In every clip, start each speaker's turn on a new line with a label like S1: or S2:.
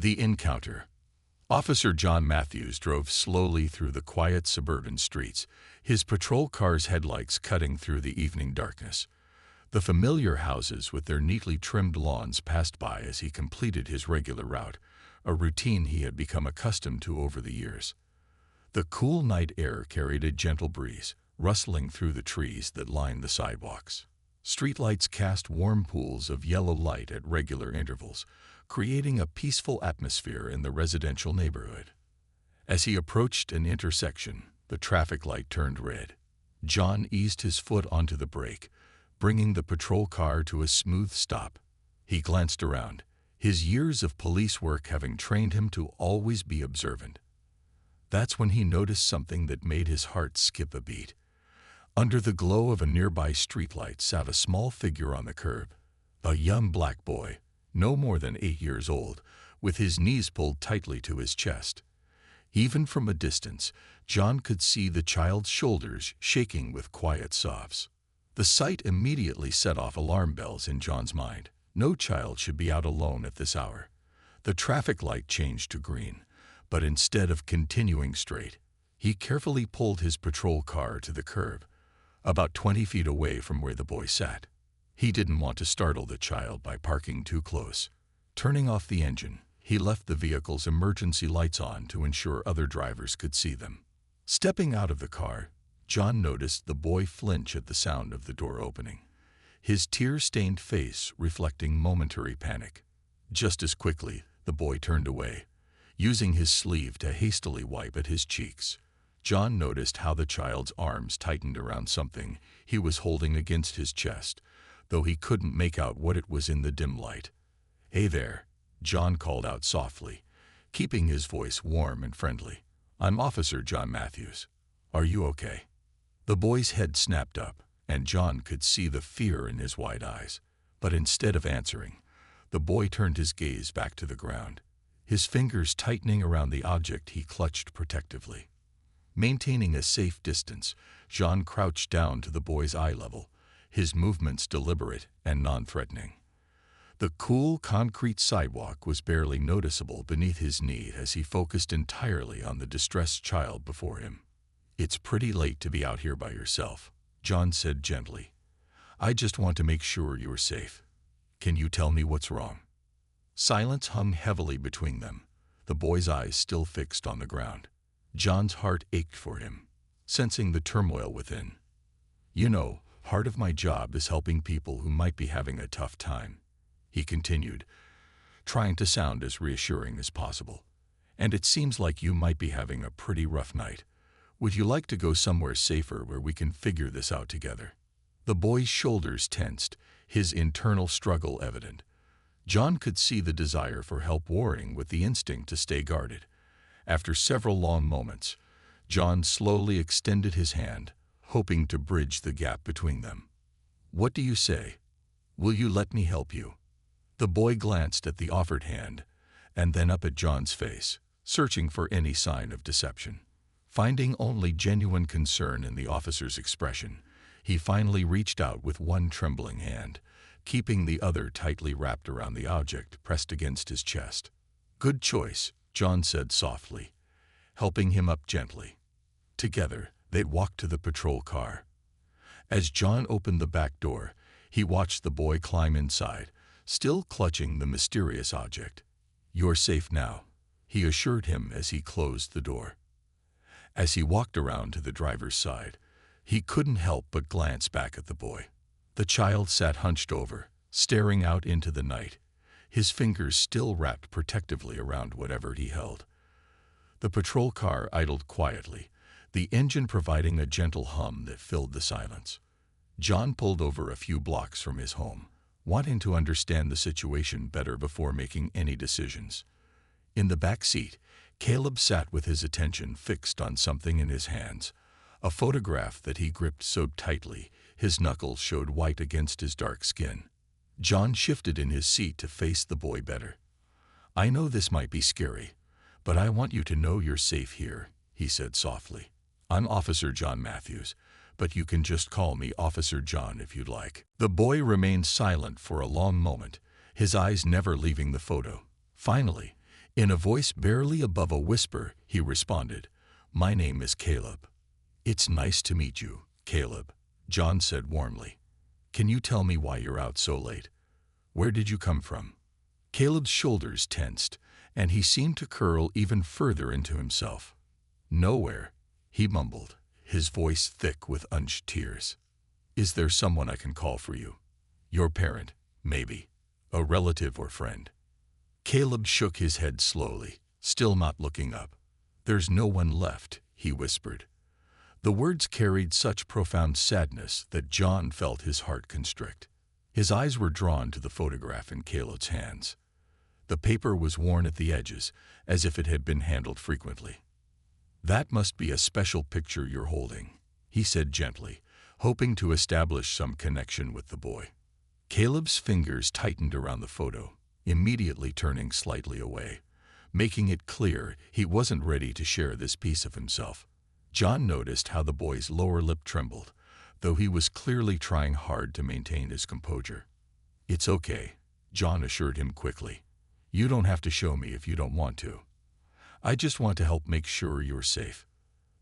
S1: The encounter. Officer John Matthews drove slowly through the quiet suburban streets, his patrol car's headlights cutting through the evening darkness. The familiar houses with their neatly trimmed lawns passed by as he completed his regular route, a routine he had become accustomed to over the years. The cool night air carried a gentle breeze, rustling through the trees that lined the sidewalks. Streetlights cast warm pools of yellow light at regular intervals, creating a peaceful atmosphere in the residential neighborhood. As he approached an intersection, the traffic light turned red. John eased his foot onto the brake, bringing the patrol car to a smooth stop. He glanced around, his years of police work having trained him to always be observant. That's when he noticed something that made his heart skip a beat. Under the glow of a nearby streetlight sat a small figure on the curb, a young black boy, no more than 8 years old, with his knees pulled tightly to his chest. Even from a distance, John could see the child's shoulders shaking with quiet sobs. The sight immediately set off alarm bells in John's mind. No child should be out alone at this hour. The traffic light changed to green, but instead of continuing straight, he carefully pulled his patrol car to the curb, about 20 feet away from where the boy sat. He didn't want to startle the child by parking too close. Turning off the engine, he left the vehicle's emergency lights on to ensure other drivers could see them. Stepping out of the car, John noticed the boy flinch at the sound of the door opening, his tear-stained face reflecting momentary panic. Just as quickly, the boy turned away, using his sleeve to hastily wipe at his cheeks. John noticed how the child's arms tightened around something he was holding against his chest, though he couldn't make out what it was in the dim light. "Hey there," John called out softly, keeping his voice warm and friendly. "I'm Officer John Matthews. Are you okay?" The boy's head snapped up, and John could see the fear in his wide eyes. But instead of answering, the boy turned his gaze back to the ground, his fingers tightening around the object he clutched protectively. Maintaining a safe distance, John crouched down to the boy's eye level, his movements deliberate and non-threatening. The cool, concrete sidewalk was barely noticeable beneath his knee as he focused entirely on the distressed child before him. "It's pretty late to be out here by yourself," John said gently. "I just want to make sure you're safe. Can you tell me what's wrong?" Silence hung heavily between them, the boy's eyes still fixed on the ground. John's heart ached for him, sensing the turmoil within. "You know, part of my job is helping people who might be having a tough time," he continued, trying to sound as reassuring as possible. "And it seems like you might be having a pretty rough night. Would you like to go somewhere safer where we can figure this out together?" The boy's shoulders tensed, his internal struggle evident. John could see the desire for help warring with the instinct to stay guarded. After several long moments, John slowly extended his hand, hoping to bridge the gap between them. "What do you say? Will you let me help you?" The boy glanced at the offered hand, and then up at John's face, searching for any sign of deception. Finding only genuine concern in the officer's expression, he finally reached out with one trembling hand, keeping the other tightly wrapped around the object pressed against his chest. "Good choice," John said softly, helping him up gently. Together, they walked to the patrol car. As John opened the back door, he watched the boy climb inside, still clutching the mysterious object. "You're safe now," he assured him as he closed the door. As he walked around to the driver's side, he couldn't help but glance back at the boy. The child sat hunched over, staring out into the night, his fingers still wrapped protectively around whatever he held. The patrol car idled quietly, the engine providing a gentle hum that filled the silence. John pulled over a few blocks from his home, wanting to understand the situation better before making any decisions. In the back seat, Caleb sat with his attention fixed on something in his hands, a photograph that he gripped so tightly his knuckles showed white against his dark skin. John shifted in his seat to face the boy better. "I know this might be scary, but I want you to know you're safe here," he said softly. "I'm Officer John Matthews, but you can just call me Officer John if you'd like." The boy remained silent for a long moment, his eyes never leaving the photo. Finally, In a voice barely above a whisper, he responded, "My name is Caleb." "It's nice to meet you, Caleb," John said warmly. "Can you tell me why you're out so late? Where did you come from?" Caleb's shoulders tensed, and he seemed to curl even further into himself. "Nowhere," he mumbled, his voice thick with unshed tears. "Is there someone I can call for you? Your parent, maybe. A relative or friend?" Caleb shook his head slowly, still not looking up. "There's no one left," he whispered. The words carried such profound sadness that John felt his heart constrict. His eyes were drawn to the photograph in Caleb's hands. The paper was worn at the edges, as if it had been handled frequently. "That must be a special picture you're holding," he said gently, hoping to establish some connection with the boy. Caleb's fingers tightened around the photo, immediately turning slightly away, making it clear he wasn't ready to share this piece of himself. John noticed how the boy's lower lip trembled, though he was clearly trying hard to maintain his composure. "It's okay," John assured him quickly. "You don't have to show me if you don't want to. I just want to help make sure you're safe."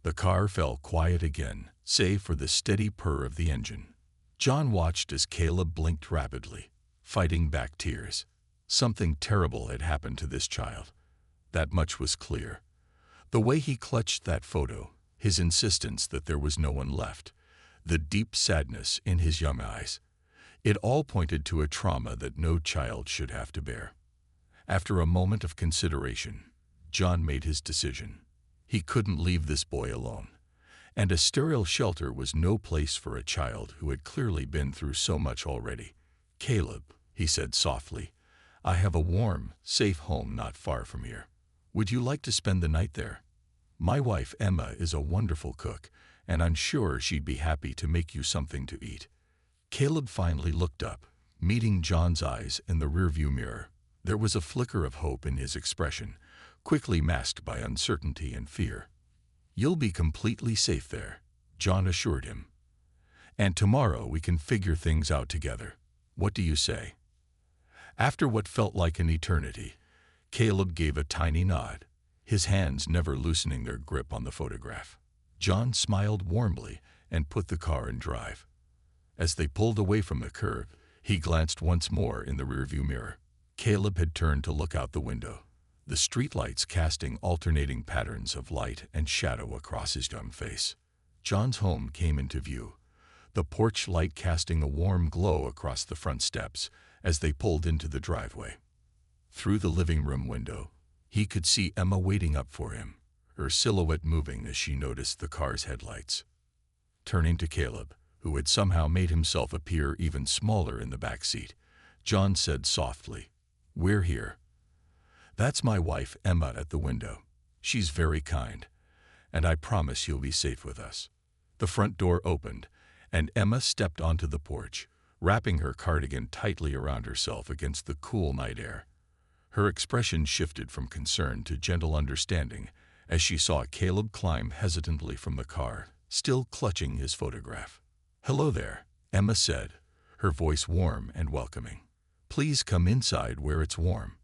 S1: The car fell quiet again, save for the steady purr of the engine. John watched as Caleb blinked rapidly, fighting back tears. Something terrible had happened to this child. That much was clear. The way he clutched that photo, his insistence that there was no one left, the deep sadness in his young eyes, it all pointed to a trauma that no child should have to bear. After a moment of consideration, John made his decision. He couldn't leave this boy alone, and a sterile shelter was no place for a child who had clearly been through so much already. "Caleb," he said softly, "I have a warm, safe home not far from here. Would you like to spend the night there? My wife Emma is a wonderful cook, and I'm sure she'd be happy to make you something to eat." Caleb finally looked up, meeting John's eyes in the rearview mirror. There was a flicker of hope in his expression, quickly masked by uncertainty and fear. "You'll be completely safe there," John assured him. "And tomorrow we can figure things out together. What do you say?" After what felt like an eternity, Caleb gave a tiny nod, his hands never loosening their grip on the photograph. John smiled warmly and put the car in drive. As they pulled away from the curb, he glanced once more in the rearview mirror. Caleb had turned to look out the window, the streetlights casting alternating patterns of light and shadow across his young face. John's home came into view, the porch light casting a warm glow across the front steps as they pulled into the driveway. Through the living room window, he could see Emma waiting up for him, her silhouette moving as she noticed the car's headlights. Turning to Caleb, who had somehow made himself appear even smaller in the back seat, John said softly, "We're here. That's my wife Emma at the window. She's very kind, and I promise you'll be safe with us." The front door opened, and Emma stepped onto the porch, wrapping her cardigan tightly around herself against the cool night air. Her expression shifted from concern to gentle understanding as she saw Caleb climb hesitantly from the car, still clutching his photograph. "Hello there," Emma said, her voice warm and welcoming. "Please come inside where it's warm."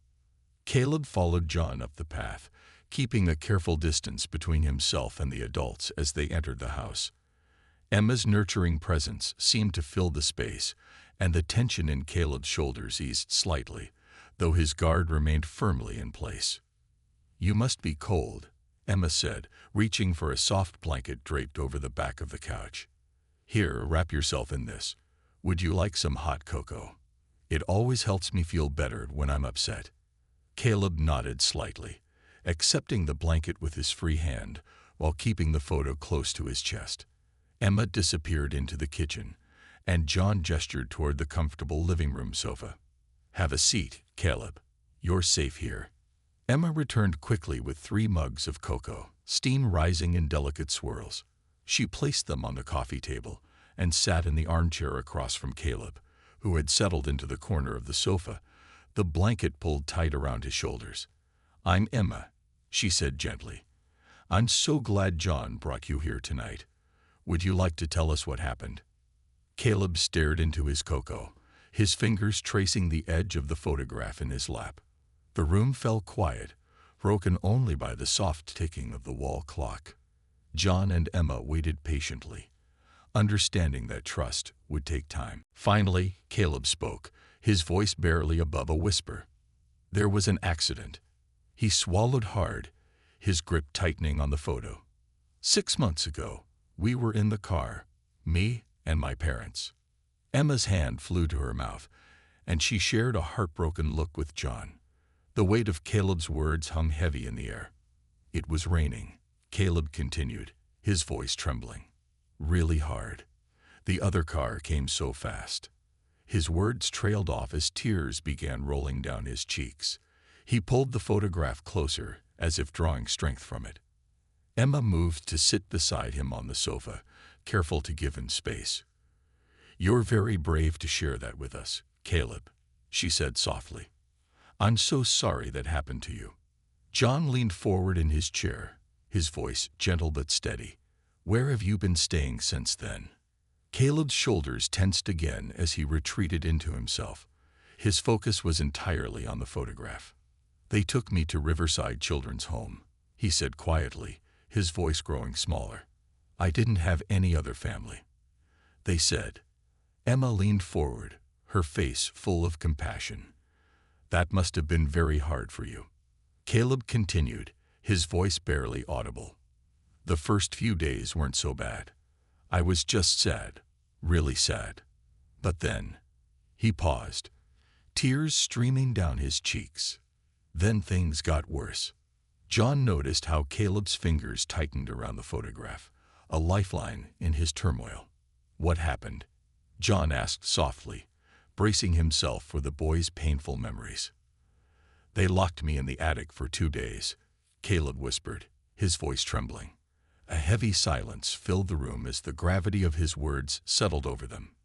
S1: Caleb followed John up the path, keeping a careful distance between himself and the adults as they entered the house. Emma's nurturing presence seemed to fill the space, and the tension in Caleb's shoulders eased slightly, though his guard remained firmly in place. "You must be cold," Emma said, reaching for a soft blanket draped over the back of the couch. "Here, wrap yourself in this. Would you like some hot cocoa? It always helps me feel better when I'm upset." Caleb nodded slightly, accepting the blanket with his free hand while keeping the photo close to his chest. Emma disappeared into the kitchen, and John gestured toward the comfortable living room sofa. "Have a seat, Caleb. You're safe here." Emma returned quickly with 3 mugs of cocoa, steam rising in delicate swirls. She placed them on the coffee table and sat in the armchair across from Caleb, who had settled into the corner of the sofa, the blanket pulled tight around his shoulders. "I'm Emma," she said gently. "I'm so glad John brought you here tonight. Would you like to tell us what happened?" Caleb stared into his cocoa, his fingers tracing the edge of the photograph in his lap. The room fell quiet, broken only by the soft ticking of the wall clock. John and Emma waited patiently, understanding that trust would take time. Finally, Caleb spoke, his voice barely above a whisper. There was an accident. He swallowed hard, his grip tightening on the photo. 6 months ago, we were in the car, me and my parents. Emma's hand flew to her mouth, and she shared a heartbroken look with John. The weight of Caleb's words hung heavy in the air. It was raining. Caleb continued, his voice trembling. Really hard. The other car came so fast. His words trailed off as tears began rolling down his cheeks. He pulled the photograph closer, as if drawing strength from it. Emma moved to sit beside him on the sofa, careful to give him space. "You're very brave to share that with us, Caleb," she said softly. "I'm so sorry that happened to you." John leaned forward in his chair, his voice gentle but steady. "Where have you been staying since then?" Caleb's shoulders tensed again as he retreated into himself. His focus was entirely on the photograph. "They took me to Riverside Children's Home," he said quietly, his voice growing smaller. "I didn't have any other family. They said." Emma leaned forward, her face full of compassion. "That must have been very hard for you." Caleb continued, his voice barely audible. "The first few days weren't so bad. I was just sad, really sad. But then," he paused, tears streaming down his cheeks. "Then things got worse." John noticed how Caleb's fingers tightened around the photograph, a lifeline in his turmoil. "What happened?" John asked softly, bracing himself for the boy's painful memories. "They locked me in the attic for 2 days," Caleb whispered, his voice trembling. A heavy silence filled the room as the gravity of his words settled over them.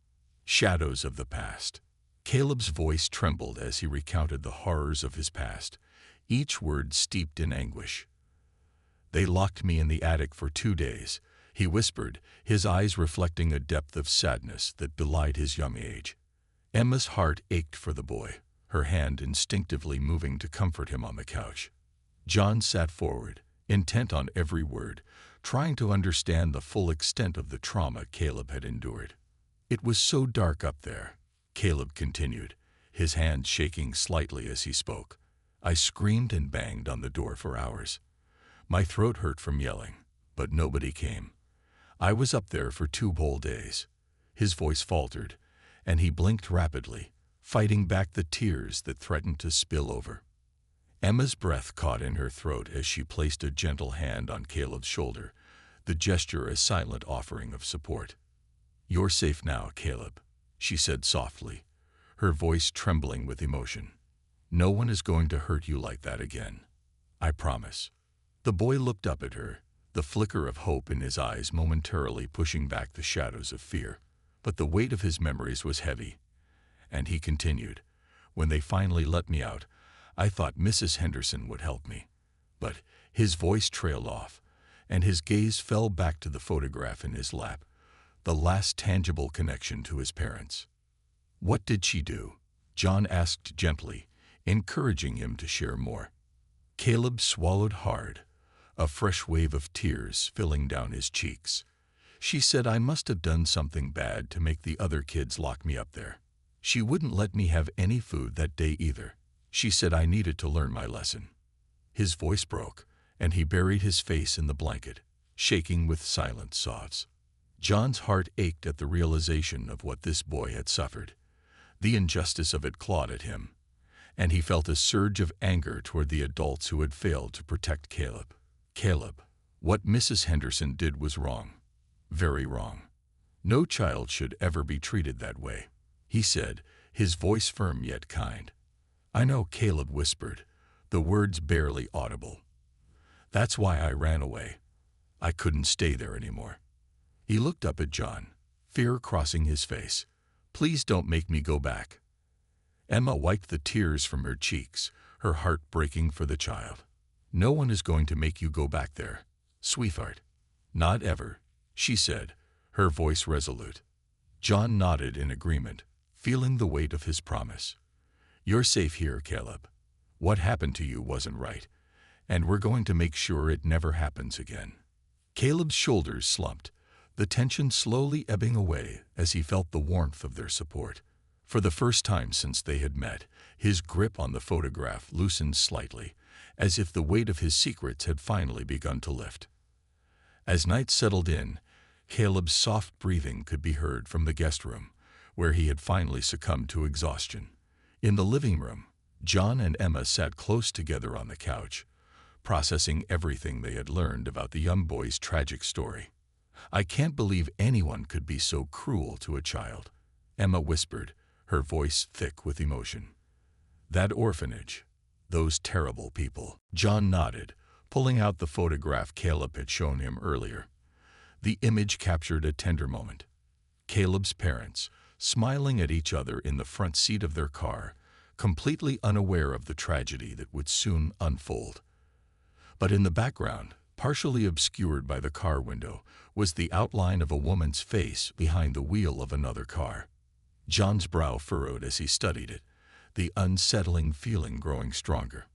S1: Shadows of the past. Caleb's voice trembled as he recounted the horrors of his past, each word steeped in anguish. "They locked me in the attic for 2 days," he whispered, his eyes reflecting a depth of sadness that belied his young age. Emma's heart ached for the boy, her hand instinctively moving to comfort him on the couch. John sat forward, intent on every word, trying to understand the full extent of the trauma Caleb had endured. "It was so dark up there," Caleb continued, his hand shaking slightly as he spoke. "I screamed and banged on the door for hours. My throat hurt from yelling, but nobody came. I was up there for 2 whole days." His voice faltered, and he blinked rapidly, fighting back the tears that threatened to spill over. Emma's breath caught in her throat as she placed a gentle hand on Caleb's shoulder, the gesture a silent offering of support. "You're safe now, Caleb," she said softly, her voice trembling with emotion. "No one is going to hurt you like that again. I promise." The boy looked up at her, the flicker of hope in his eyes momentarily pushing back the shadows of fear. But the weight of his memories was heavy, and he continued, "When they finally let me out, I thought Mrs. Henderson would help me." But his voice trailed off, and his gaze fell back to the photograph in his lap, the last tangible connection to his parents. "What did she do?" John asked gently, encouraging him to share more. Caleb swallowed hard, a fresh wave of tears filling down his cheeks. "She said I must have done something bad to make the other kids lock me up there. She wouldn't let me have any food that day either. She said I needed to learn my lesson." His voice broke, and he buried his face in the blanket, shaking with silent sobs. John's heart ached at the realization of what this boy had suffered. The injustice of it clawed at him, and he felt a surge of anger toward the adults who had failed to protect Caleb. "Caleb, what Mrs. Henderson did was wrong. Very wrong. No child should ever be treated that way," he said, his voice firm yet kind. "I know," Caleb whispered, the words barely audible. "That's why I ran away. I couldn't stay there anymore." He looked up at John, fear crossing his face. "Please don't make me go back." Emma wiped the tears from her cheeks, her heart breaking for the child. "No one is going to make you go back there, sweetheart. Not ever," she said, her voice resolute. John nodded in agreement, feeling the weight of his promise. "You're safe here, Caleb. What happened to you wasn't right, And we're going to make sure it never happens again. Caleb's shoulders slumped, the tension slowly ebbing away as he felt the warmth of their support. For the first time since they had met, his grip on the photograph loosened slightly, as if the weight of his secrets had finally begun to lift. As night settled in, Caleb's soft breathing could be heard from the guest room, where he had finally succumbed to exhaustion. In the living room, John and Emma sat close together on the couch, processing everything they had learned about the young boy's tragic story. "I can't believe anyone could be so cruel to a child," Emma whispered, her voice thick with emotion. "That orphanage, those terrible people." John nodded, pulling out the photograph Caleb had shown him earlier. The image captured a tender moment. Caleb's parents, smiling at each other in the front seat of their car, completely unaware of the tragedy that would soon unfold. But in the background, partially obscured by the car window, was the outline of a woman's face behind the wheel of another car. John's brow furrowed as he studied it, the unsettling feeling growing stronger.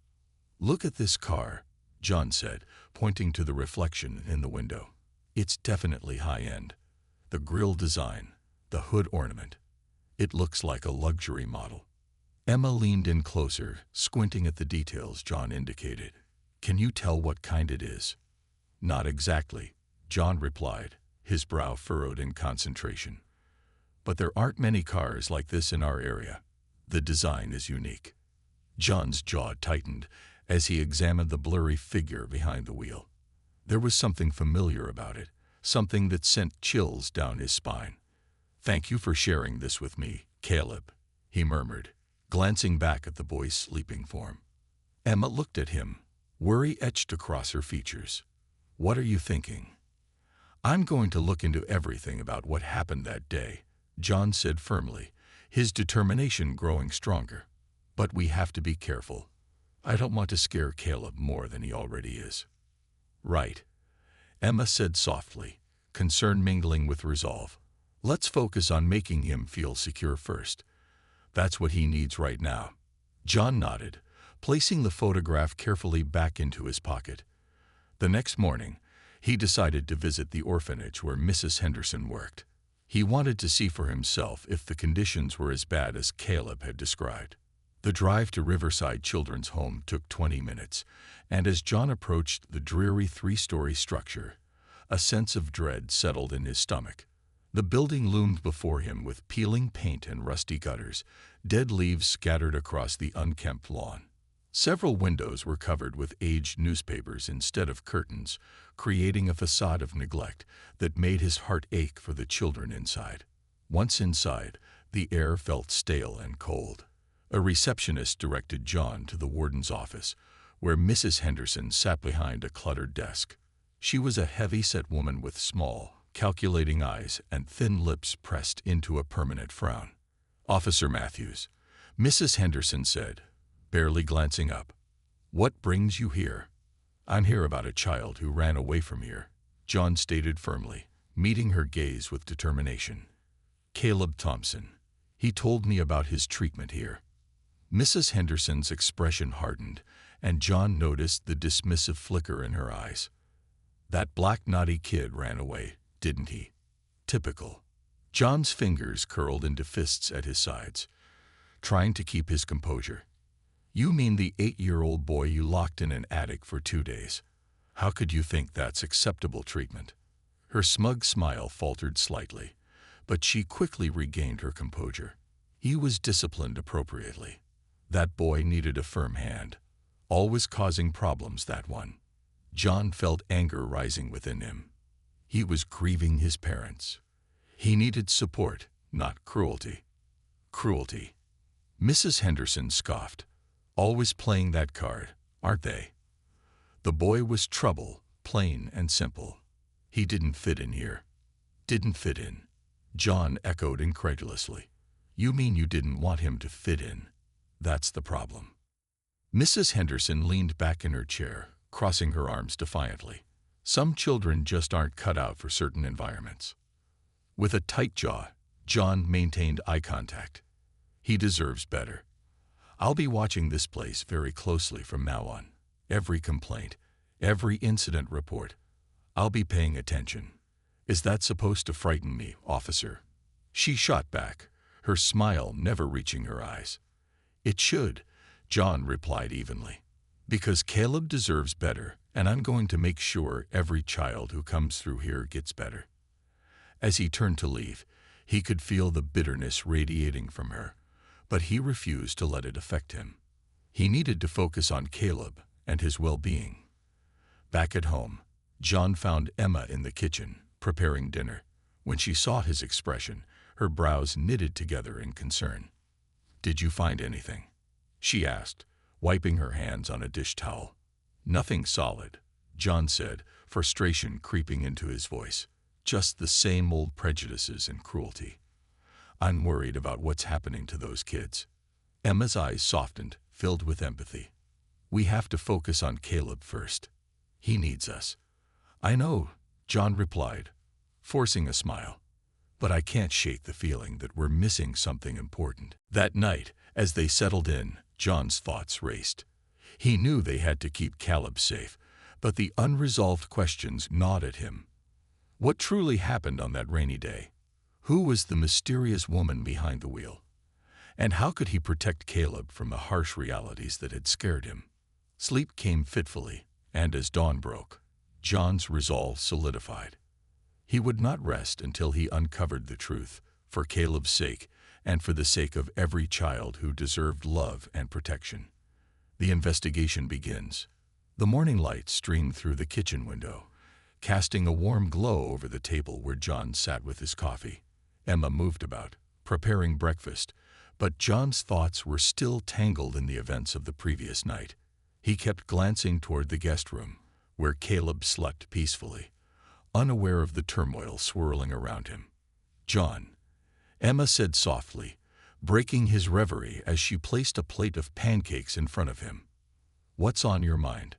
S1: "Look at this car," John said, pointing to the reflection in the window. "It's definitely high-end. The grille design, the hood ornament. It looks like a luxury model." Emma leaned in closer, squinting at the details John indicated. "Can you tell what kind it is?" "Not exactly," John replied, his brow furrowed in concentration. "But there aren't many cars like this in our area. The design is unique." John's jaw tightened as he examined the blurry figure behind the wheel. There was something familiar about it, something that sent chills down his spine. "Thank you for sharing this with me, Caleb," he murmured, glancing back at the boy's sleeping form. Emma looked at him, worry etched across her features. "What are you thinking?" "I'm going to look into everything about what happened that day," John said firmly, his determination growing stronger. "But we have to be careful. I don't want to scare Caleb more than he already is." "Right," Emma said softly, concern mingling with resolve. "Let's focus on making him feel secure first. That's what he needs right now." John nodded, placing the photograph carefully back into his pocket. The next morning, he decided to visit the orphanage where Mrs. Henderson worked. He wanted to see for himself if the conditions were as bad as Caleb had described. The drive to Riverside Children's Home took 20 minutes, and as John approached the dreary three-story structure, a sense of dread settled in his stomach. The building loomed before him with peeling paint and rusty gutters, dead leaves scattered across the unkempt lawn. Several windows were covered with aged newspapers instead of curtains, creating a facade of neglect that made his heart ache for the children inside. Once inside, the air felt stale and cold. A receptionist directed John to the warden's office, where Mrs. Henderson sat behind a cluttered desk. She was a heavy-set woman with small, calculating eyes and thin lips pressed into a permanent frown. "Officer Matthews," Mrs. Henderson said, barely glancing up. "What brings you here?" "I'm here about a child who ran away from here," John stated firmly, meeting her gaze with determination. "Caleb Thompson. He told me about his treatment here." Mrs. Henderson's expression hardened, and John noticed the dismissive flicker in her eyes. "That black naughty kid ran away, didn't he? Typical." John's fingers curled into fists at his sides, trying to keep his composure. "You mean the 8-year-old boy you locked in an attic for 2 days? How could you think that's acceptable treatment?" Her smug smile faltered slightly, but she quickly regained her composure. "He was disciplined appropriately. That boy needed a firm hand. Always causing problems, that one." John felt anger rising within him. He was grieving his parents. He needed support, not cruelty. Cruelty. Mrs. Henderson scoffed. "Always playing that card, aren't they?" The boy was trouble, plain and simple. He didn't fit in here. "Didn't fit in," John echoed incredulously. "You mean you didn't want him to fit in? That's the problem." Mrs. Henderson leaned back in her chair, crossing her arms defiantly. "Some children just aren't cut out for certain environments." With a tight jaw, John maintained eye contact. "He deserves better. I'll be watching this place very closely from now on." every complaint, every incident report. I'll be paying attention. Is that supposed to frighten me, officer? She shot back, her smile never reaching her eyes. It should, John replied evenly. Because Caleb deserves better, and I'm going to make sure every child who comes through here gets better. As he turned to leave, he could feel the bitterness radiating from her, but he refused to let it affect him. He needed to focus on Caleb and his well-being. Back at home, John found Emma in the kitchen, preparing dinner. When she saw his expression, her brows knitted together in concern. "Did you find anything?" she asked, wiping her hands on a dish towel. "Nothing solid," John said, frustration creeping into his voice. "Just the same old prejudices and cruelty. I'm worried about what's happening to those kids." Emma's eyes softened, filled with empathy. "We have to focus on Caleb first. He needs us." "I know," John replied, forcing a smile. "But I can't shake the feeling that we're missing something important." That night, as they settled in, John's thoughts raced. He knew they had to keep Caleb safe, but the unresolved questions gnawed at him. What truly happened on that rainy day? Who was the mysterious woman behind the wheel? And how could he protect Caleb from the harsh realities that had scared him? Sleep came fitfully, and as dawn broke, John's resolve solidified. He would not rest until he uncovered the truth, for Caleb's sake and for the sake of every child who deserved love and protection. The investigation begins. The morning light streamed through the kitchen window, casting a warm glow over the table where John sat with his coffee. Emma moved about, preparing breakfast, but John's thoughts were still tangled in the events of the previous night. He kept glancing toward the guest room, where Caleb slept peacefully, unaware of the turmoil swirling around him. "John," Emma said softly, breaking his reverie as she placed a plate of pancakes in front of him. "What's on your mind?"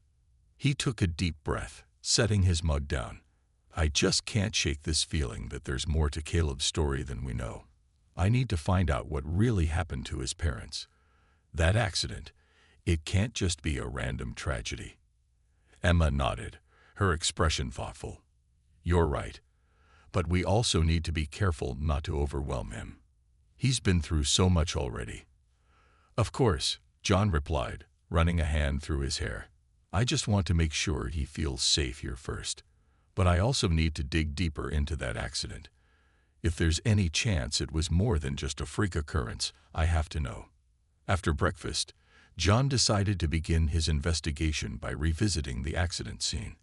S1: He took a deep breath, setting his mug down. "I just can't shake this feeling that there's more to Caleb's story than we know. I need to find out what really happened to his parents. That accident, it can't just be a random tragedy." Emma nodded, her expression thoughtful. "You're right. But we also need to be careful not to overwhelm him. He's been through so much already." "Of course," John replied, running a hand through his hair. "I just want to make sure he feels safe here first. But I also need to dig deeper into that accident. If there's any chance it was more than just a freak occurrence, I have to know." After breakfast, John decided to begin his investigation by revisiting the accident scene.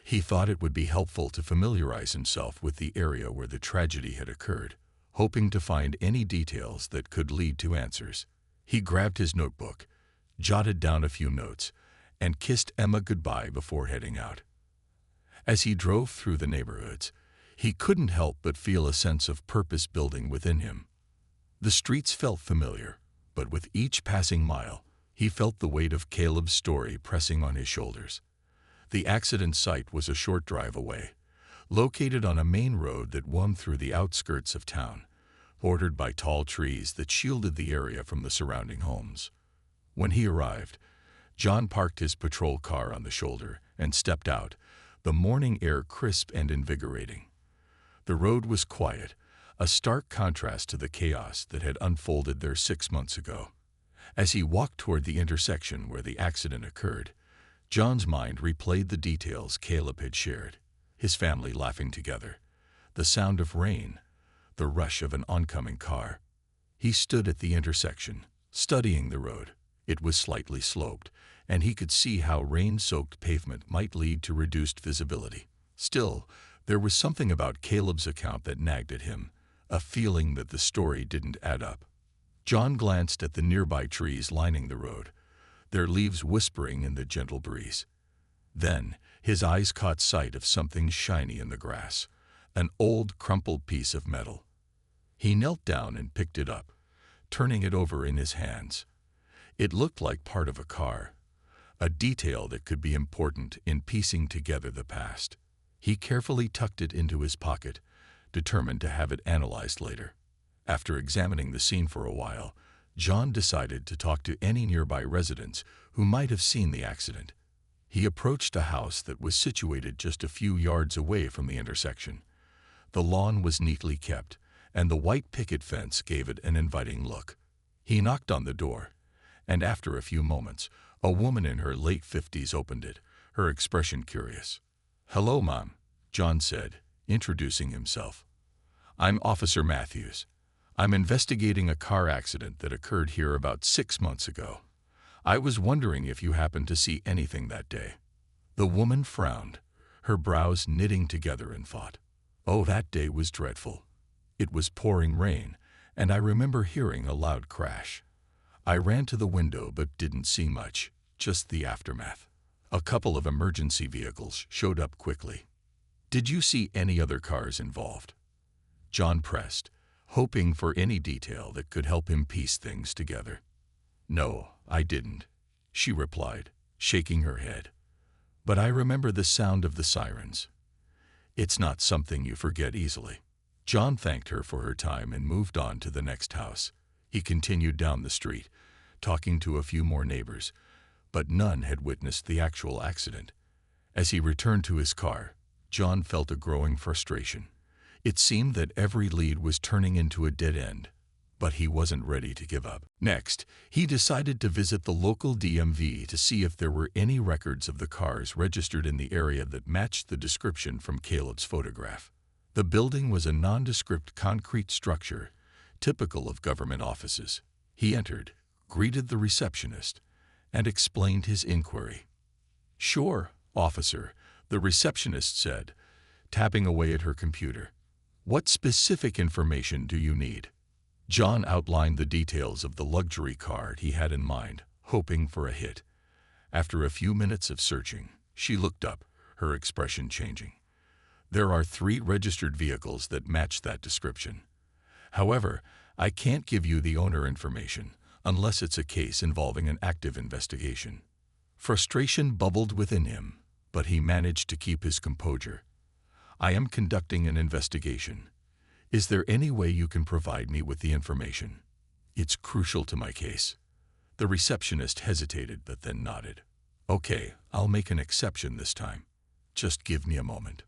S1: He thought it would be helpful to familiarize himself with the area where the tragedy had occurred, hoping to find any details that could lead to answers. He grabbed his notebook, jotted down a few notes, and kissed Emma goodbye before heading out. As he drove through the neighborhoods, he couldn't help but feel a sense of purpose building within him. The streets felt familiar, but with each passing mile, he felt the weight of Caleb's story pressing on his shoulders. The accident site was a short drive away, located on a main road that wound through the outskirts of town, bordered by tall trees that shielded the area from the surrounding homes. When he arrived, John parked his patrol car on the shoulder and stepped out, the morning air crisp and invigorating. The road was quiet, a stark contrast to the chaos that had unfolded there 6 months ago. As he walked toward the intersection where the accident occurred, John's mind replayed the details Caleb had shared, his family laughing together, the sound of rain, the rush of an oncoming car. He stood at the intersection, studying the road. It was slightly sloped, and he could see how rain-soaked pavement might lead to reduced visibility. Still, there was something about Caleb's account that nagged at him, a feeling that the story didn't add up. John glanced at the nearby trees lining the road, their leaves whispering in the gentle breeze. Then, his eyes caught sight of something shiny in the grass, an old, crumpled piece of metal. He knelt down and picked it up, turning it over in his hands. It looked like part of a car, a detail that could be important in piecing together the past. He carefully tucked it into his pocket, determined to have it analyzed later. After examining the scene for a while, John decided to talk to any nearby residents who might have seen the accident. He approached a house that was situated just a few yards away from the intersection. The lawn was neatly kept, and the white picket fence gave it an inviting look. He knocked on the door, and after a few moments, a woman in her late 50s opened it, her expression curious. "Hello, Mom," John said, introducing himself. "I'm Officer Matthews. I'm investigating a car accident that occurred here about 6 months ago. I was wondering if you happened to see anything that day." The woman frowned, her brows knitting together in thought. "Oh, that day was dreadful. It was pouring rain, and I remember hearing a loud crash. I ran to the window but didn't see much, just the aftermath. A couple of emergency vehicles showed up quickly." "Did you see any other cars involved?" John pressed, hoping for any detail that could help him piece things together. "No, I didn't," she replied, shaking her head. "But I remember the sound of the sirens. It's not something you forget easily." John thanked her for her time and moved on to the next house. He continued down the street, talking to a few more neighbors, but none had witnessed the actual accident. As he returned to his car, John felt a growing frustration. It seemed that every lead was turning into a dead end, but he wasn't ready to give up. Next, he decided to visit the local DMV to see if there were any records of the cars registered in the area that matched the description from Caleb's photograph. The building was a nondescript concrete structure, typical of government offices. He entered, greeted the receptionist, and explained his inquiry. "Sure, officer," the receptionist said, tapping away at her computer. "What specific information do you need?" John outlined the details of the luxury car he had in mind, hoping for a hit. After a few minutes of searching, she looked up, her expression changing. "There are 3 registered vehicles that match that description. However, I can't give you the owner information unless it's a case involving an active investigation." Frustration bubbled within him, but he managed to keep his composure. "I am conducting an investigation. Is there any way you can provide me with the information? It's crucial to my case." The receptionist hesitated but then nodded. "Okay, I'll make an exception this time. Just give me a moment."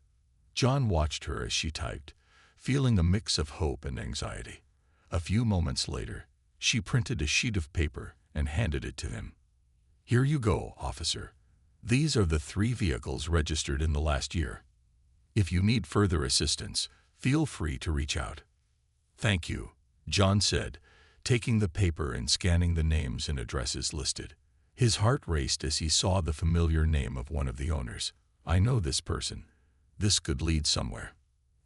S1: John watched her as she typed, feeling a mix of hope and anxiety. A few moments later, she printed a sheet of paper and handed it to him. "Here you go, officer. These are the 3 vehicles registered in the last year. If you need further assistance, feel free to reach out." "Thank you," John said, taking the paper and scanning the names and addresses listed. His heart raced as he saw the familiar name of one of the owners. "I know this person. This could lead somewhere."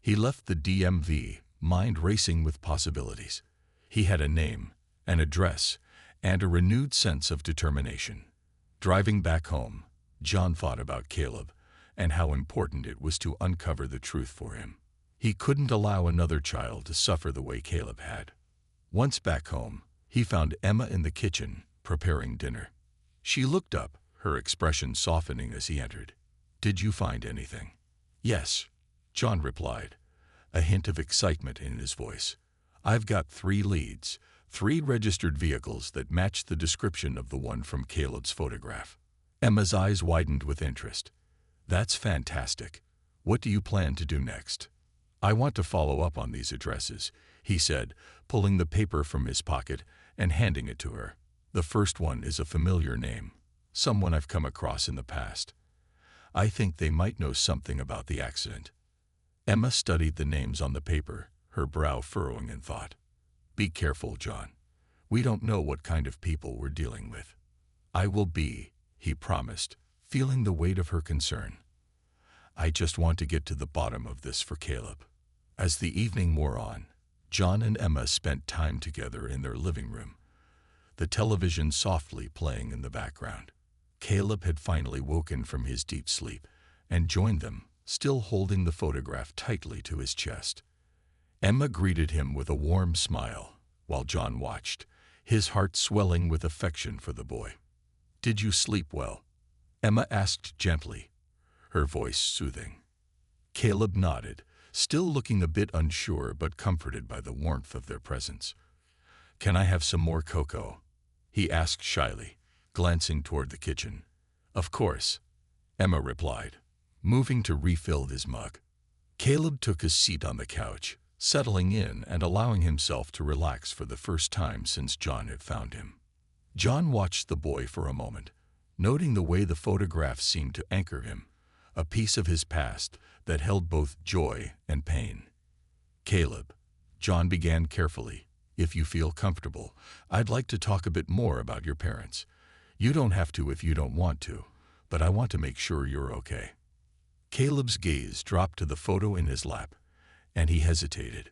S1: He left the DMV, mind racing with possibilities. He had a name, an address, and a renewed sense of determination. Driving back home, John thought about Caleb and how important it was to uncover the truth for him. He couldn't allow another child to suffer the way Caleb had. Once back home, he found Emma in the kitchen, preparing dinner. She looked up, her expression softening as he entered. "Did you find anything?" "Yes," John replied, a hint of excitement in his voice. "I've got 3 leads, 3 registered vehicles that match the description of the one from Caleb's photograph." Emma's eyes widened with interest. "That's fantastic. What do you plan to do next?" "I want to follow up on these addresses," he said, pulling the paper from his pocket and handing it to her. "The first one is a familiar name, someone I've come across in the past. I think they might know something about the accident." Emma studied the names on the paper, her brow furrowing in thought. "Be careful, John. We don't know what kind of people we're dealing with." "I will be," he promised, feeling the weight of her concern. "I just want to get to the bottom of this for Caleb." As the evening wore on, John and Emma spent time together in their living room, the television softly playing in the background. Caleb had finally woken from his deep sleep and joined them, still holding the photograph tightly to his chest. Emma greeted him with a warm smile, while John watched, his heart swelling with affection for the boy. "Did you sleep well?" Emma asked gently, her voice soothing. Caleb nodded, still looking a bit unsure but comforted by the warmth of their presence. "Can I have some more cocoa?" he asked shyly, glancing toward the kitchen. "Of course." Emma replied, moving to refill his mug. Caleb took his seat on the couch, settling in and allowing himself to relax for the first time since John had found him. John watched the boy for a moment, noting the way the photograph seemed to anchor him, a piece of his past that held both joy and pain. "Caleb," John began carefully, "if you feel comfortable, I'd like to talk a bit more about your parents. You don't have to if you don't want to, but I want to make sure you're okay." Caleb's gaze dropped to the photo in his lap, and he hesitated.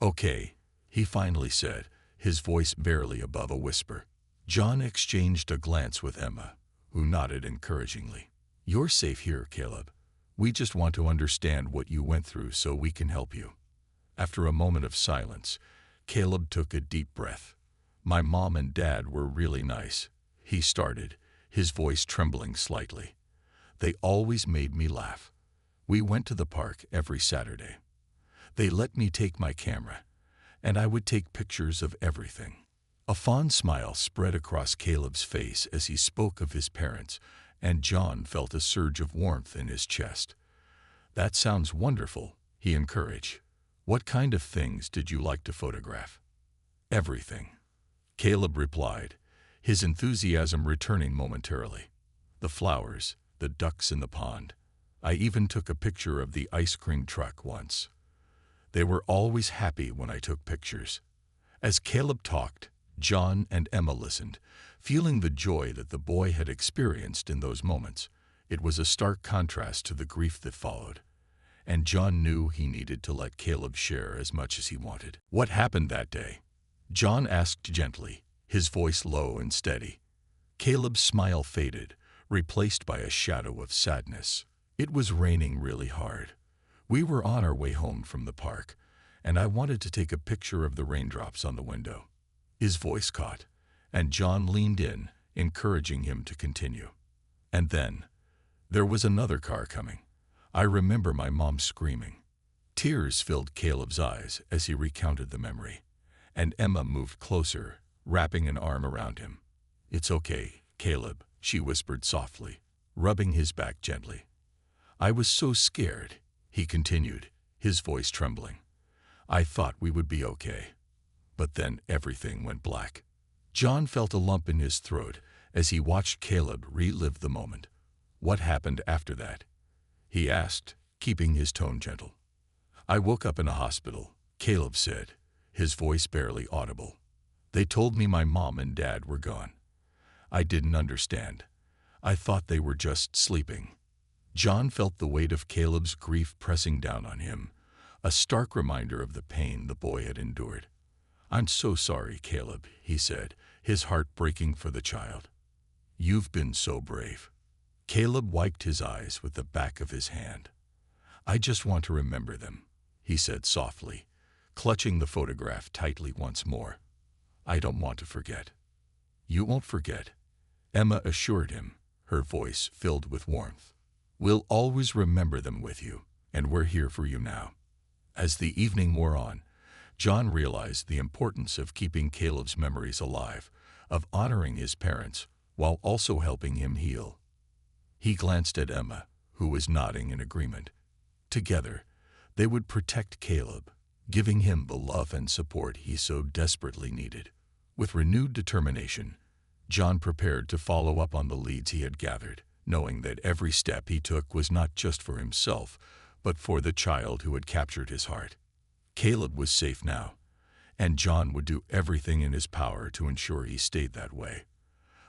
S1: "Okay," he finally said, his voice barely above a whisper. John exchanged a glance with Emma, who nodded encouragingly. "You're safe here, Caleb. We just want to understand what you went through so we can help you." After a moment of silence, Caleb took a deep breath. "My mom and dad were really nice," he started, his voice trembling slightly. "They always made me laugh. We went to the park every Saturday. They let me take my camera, and I would take pictures of everything." A fond smile spread across Caleb's face as he spoke of his parents, and John felt a surge of warmth in his chest. "That sounds wonderful," he encouraged. "What kind of things did you like to photograph?" "Everything," Caleb replied, his enthusiasm returning momentarily. "The flowers, the ducks in the pond. I even took a picture of the ice cream truck once. They were always happy when I took pictures." As Caleb talked, John and Emma listened, feeling the joy that the boy had experienced in those moments. It was a stark contrast to the grief that followed, and John knew he needed to let Caleb share as much as he wanted. "What happened that day?" John asked gently, his voice low and steady. Caleb's smile faded, replaced by a shadow of sadness. "It was raining really hard. We were on our way home from the park, and I wanted to take a picture of the raindrops on the window." His voice caught, and John leaned in, encouraging him to continue. "And then, there was another car coming. I remember my mom screaming." Tears filled Caleb's eyes as he recounted the memory, and Emma moved closer, wrapping an arm around him. "It's okay, Caleb," she whispered softly, rubbing his back gently. "I was so scared," he continued, his voice trembling. "I thought we would be okay. But then everything went black." John felt a lump in his throat as he watched Caleb relive the moment. "What happened after that?" he asked, keeping his tone gentle. "I woke up in a hospital," Caleb said, his voice barely audible. "They told me my mom and dad were gone. I didn't understand. I thought they were just sleeping." John felt the weight of Caleb's grief pressing down on him, a stark reminder of the pain the boy had endured. "I'm so sorry, Caleb," he said, his heart breaking for the child. "You've been so brave." Caleb wiped his eyes with the back of his hand. "I just want to remember them," he said softly, clutching the photograph tightly once more. "I don't want to forget." "You won't forget," Emma assured him, her voice filled with warmth. "We'll always remember them with you, and we're here for you now." As the evening wore on, John realized the importance of keeping Caleb's memories alive, of honoring his parents, while also helping him heal. He glanced at Emma, who was nodding in agreement. Together, they would protect Caleb, giving him the love and support he so desperately needed. With renewed determination, John prepared to follow up on the leads he had gathered, knowing that every step he took was not just for himself, but for the child who had captured his heart. Caleb was safe now, and John would do everything in his power to ensure he stayed that way,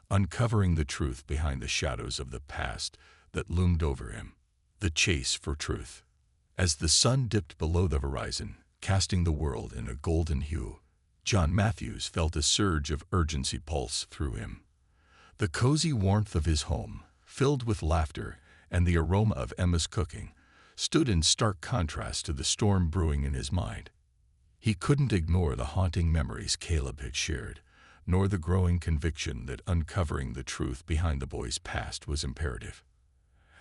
S1: uncovering the truth behind the shadows of the past that loomed over him. The chase for truth. As the sun dipped below the horizon, casting the world in a golden hue, John Matthews felt a surge of urgency pulse through him. The cozy warmth of his home, filled with laughter and the aroma of Emma's cooking, stood in stark contrast to the storm brewing in his mind. He couldn't ignore the haunting memories Caleb had shared, nor the growing conviction that uncovering the truth behind the boy's past was imperative.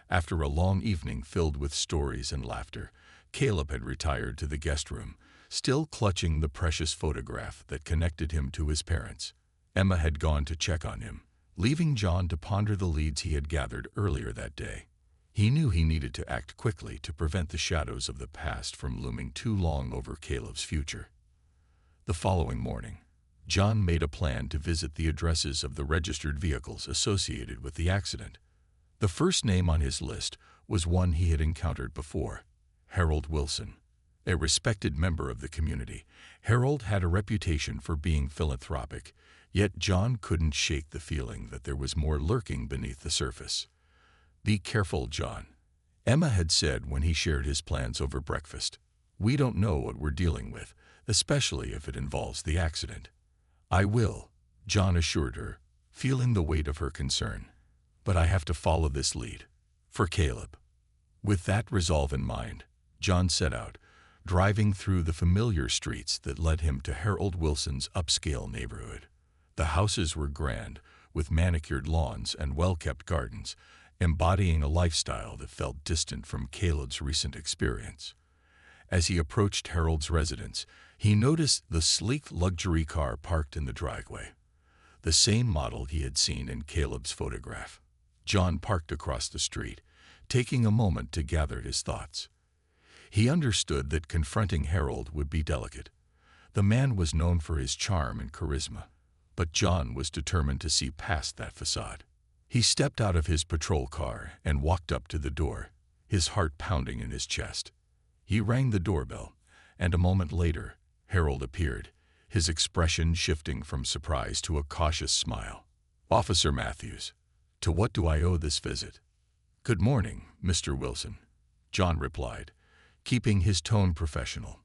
S1: After a long evening filled with stories and laughter, Caleb had retired to the guest room, still clutching the precious photograph that connected him to his parents. Emma had gone to check on him, leaving John to ponder the leads he had gathered earlier that day. He knew he needed to act quickly to prevent the shadows of the past from looming too long over Caleb's future. The following morning, John made a plan to visit the addresses of the registered vehicles associated with the accident. The first name on his list was one he had encountered before, Harold Wilson. A respected member of the community, Harold had a reputation for being philanthropic, yet John couldn't shake the feeling that there was more lurking beneath the surface. "Be careful, John," Emma had said when he shared his plans over breakfast. "We don't know what we're dealing with, especially if it involves the accident." "I will," John assured her, feeling the weight of her concern. "But I have to follow this lead. For Caleb." With that resolve in mind, John set out, driving through the familiar streets that led him to Harold Wilson's upscale neighborhood. The houses were grand, with manicured lawns and well-kept gardens, embodying a lifestyle that felt distant from Caleb's recent experience. As he approached Harold's residence, he noticed the sleek luxury car parked in the driveway, the same model he had seen in Caleb's photograph. John parked across the street, taking a moment to gather his thoughts. He understood that confronting Harold would be delicate. The man was known for his charm and charisma, but John was determined to see past that facade. He stepped out of his patrol car and walked up to the door, his heart pounding in his chest. He rang the doorbell, and a moment later, Harold appeared, his expression shifting from surprise to a cautious smile. "Officer Matthews, to what do I owe this visit?" "Good morning, Mr. Wilson," John replied, keeping his tone professional.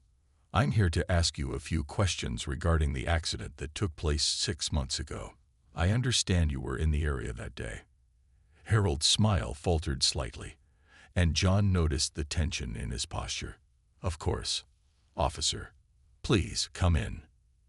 S1: "I'm here to ask you a few questions regarding the accident that took place 6 months ago. I understand you were in the area that day." Harold's smile faltered slightly, and John noticed the tension in his posture. "Of course, officer. Please come in."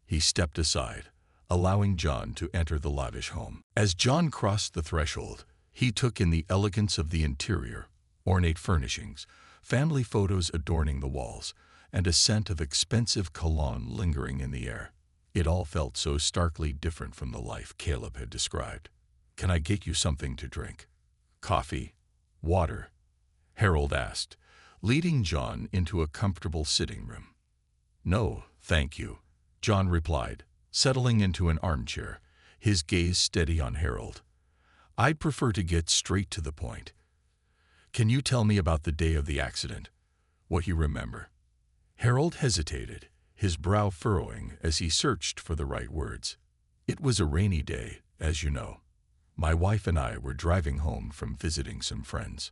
S1: He stepped aside, allowing John to enter the lavish home. As John crossed the threshold, he took in the elegance of the interior, ornate furnishings, family photos adorning the walls, and a scent of expensive cologne lingering in the air. It all felt so starkly different from the life Caleb had described. "Can I get you something to drink? Coffee? Water?" Harold asked, leading John into a comfortable sitting room. "No, thank you," John replied, settling into an armchair, his gaze steady on Harold. "I'd prefer to get straight to the point. Can you tell me about the day of the accident? What you remember?" Harold hesitated, his brow furrowing as he searched for the right words. "It was a rainy day, as you know. My wife and I were driving home from visiting some friends.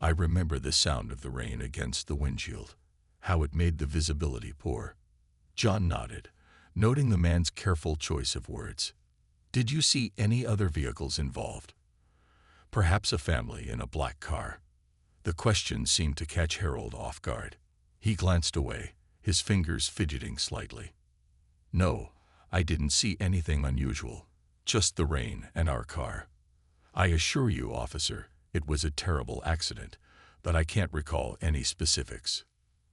S1: I remember the sound of the rain against the windshield, how it made the visibility poor." John nodded, noting the man's careful choice of words. "Did you see any other vehicles involved? Perhaps a family in a black car?" The question seemed to catch Harold off guard. He glanced away, his fingers fidgeting slightly. "No, I didn't see anything unusual, just the rain and our car. I assure you, officer, it was a terrible accident, but I can't recall any specifics."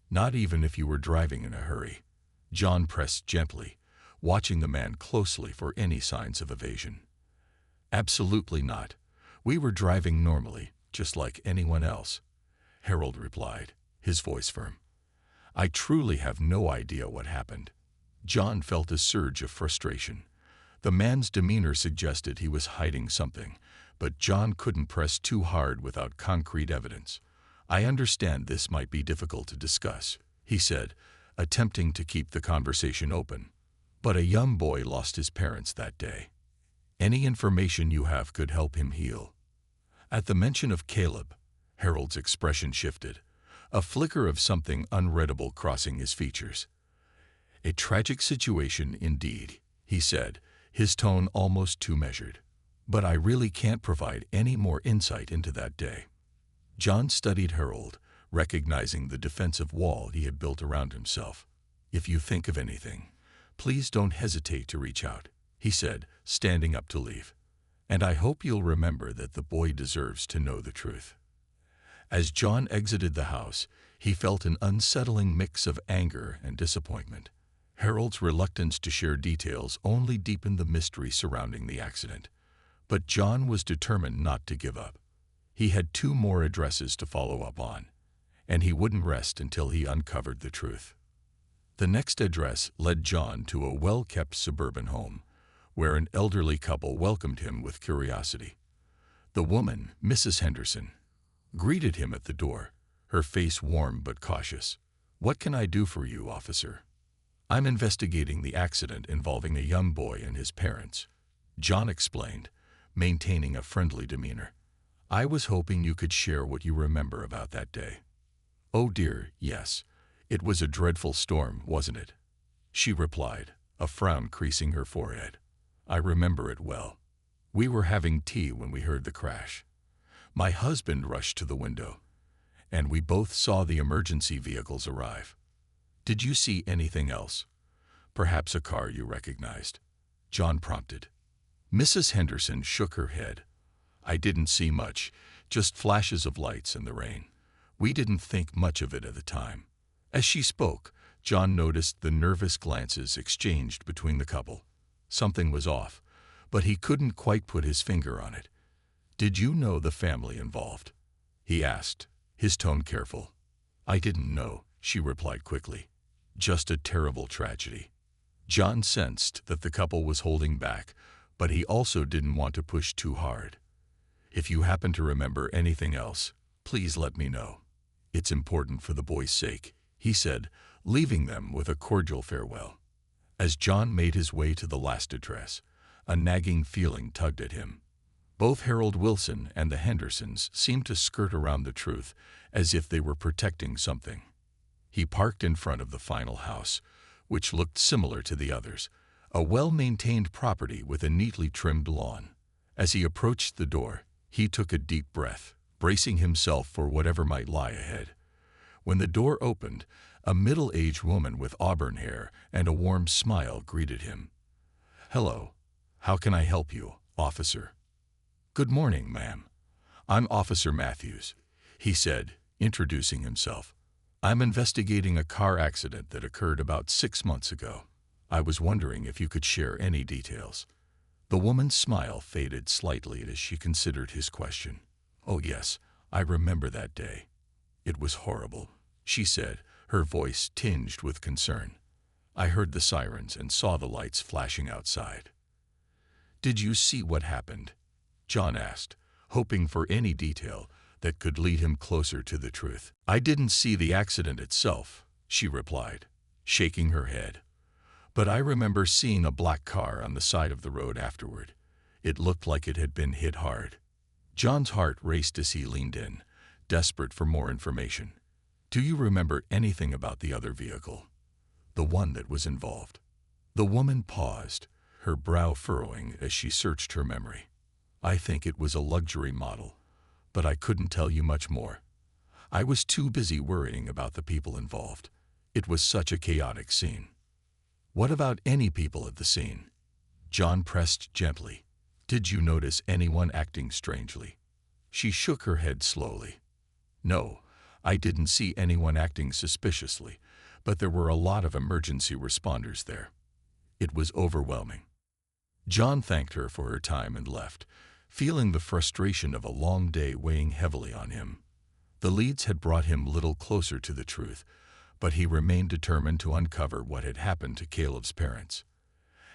S1: "Not even if you were driving in a hurry?" John pressed gently, watching the man closely for any signs of evasion. "Absolutely not. We were driving normally, just like anyone else," Harold replied, his voice firm. "I truly have no idea what happened." John felt a surge of frustration. The man's demeanor suggested he was hiding something, but John couldn't press too hard without concrete evidence. "I understand this might be difficult to discuss," he said, attempting to keep the conversation open. "But a young boy lost his parents that day. Any information you have could help him heal." At the mention of Caleb, Harold's expression shifted, a flicker of something unreadable crossing his features. "A tragic situation indeed," he said, his tone almost too measured. "But I really can't provide any more insight into that day." John studied Harold, recognizing the defensive wall he had built around himself. "If you think of anything, please don't hesitate to reach out," he said, standing up to leave. "And I hope you'll remember that the boy deserves to know the truth." As John exited the house, he felt an unsettling mix of anger and disappointment. Harold's reluctance to share details only deepened the mystery surrounding the accident. But John was determined not to give up. He had 2 more addresses to follow up on, and he wouldn't rest until he uncovered the truth. The next address led John to a well-kept suburban home, where an elderly couple welcomed him with curiosity. The woman, Mrs. Henderson, greeted him at the door, her face warm but cautious. "What can I do for you, officer?" "I'm investigating the accident involving a young boy and his parents," John explained, maintaining a friendly demeanor. "I was hoping you could share what you remember about that day." "Oh dear, yes. It was a dreadful storm, wasn't it?" she replied, a frown creasing her forehead. "I remember it well. We were having tea when we heard the crash. My husband rushed to the window, and we both saw the emergency vehicles arrive. Did you see anything else? Perhaps a car you recognized?" John prompted. Mrs. Henderson shook her head. "I didn't see much, just flashes of lights in the rain. We didn't think much of it at the time." As she spoke, John noticed the nervous glances exchanged between the couple. Something was off, but he couldn't quite put his finger on it. "Did you know the family involved?" he asked, his tone careful. "I didn't know," she replied quickly. "Just a terrible tragedy." John sensed that the couple was holding back, but he also didn't want to push too hard. "If you happen to remember anything else, please let me know. It's important for the boy's sake," he said, leaving them with a cordial farewell. As John made his way to the last address, a nagging feeling tugged at him. Both Harold Wilson and the Hendersons seemed to skirt around the truth, as if they were protecting something. He parked in front of the final house, which looked similar to the others, a well-maintained property with a neatly trimmed lawn. As he approached the door, he took a deep breath, bracing himself for whatever might lie ahead. When the door opened, a middle-aged woman with auburn hair and a warm smile greeted him. "Hello. How can I help you, officer?" "Good morning, ma'am. I'm Officer Matthews," he said, introducing himself. "I'm investigating a car accident that occurred about 6 months ago. I was wondering if you could share any details." The woman's smile faded slightly as she considered his question. "Oh yes, I remember that day. It was horrible," she said, her voice tinged with concern. "I heard the sirens and saw the lights flashing outside." "Did you see what happened?" John asked, hoping for any detail that could lead him closer to the truth. "I didn't see the accident itself," she replied, shaking her head. "But I remember seeing a black car on the side of the road afterward. It looked like it had been hit hard." John's heart raced as he leaned in, desperate for more information. "Do you remember anything about the other vehicle? The one that was involved?" The woman paused, her brow furrowing as she searched her memory. "I think it was a luxury model, but I couldn't tell you much more. I was too busy worrying about the people involved. It was such a chaotic scene." "What about any people at the scene?" John pressed gently. "Did you notice anyone acting strangely?" She shook her head slowly. "No, I didn't see anyone acting suspiciously, but there were a lot of emergency responders there. It was overwhelming." John thanked her for her time and left, feeling the frustration of a long day weighing heavily on him. The leads had brought him little closer to the truth, but he remained determined to uncover what had happened to Caleb's parents.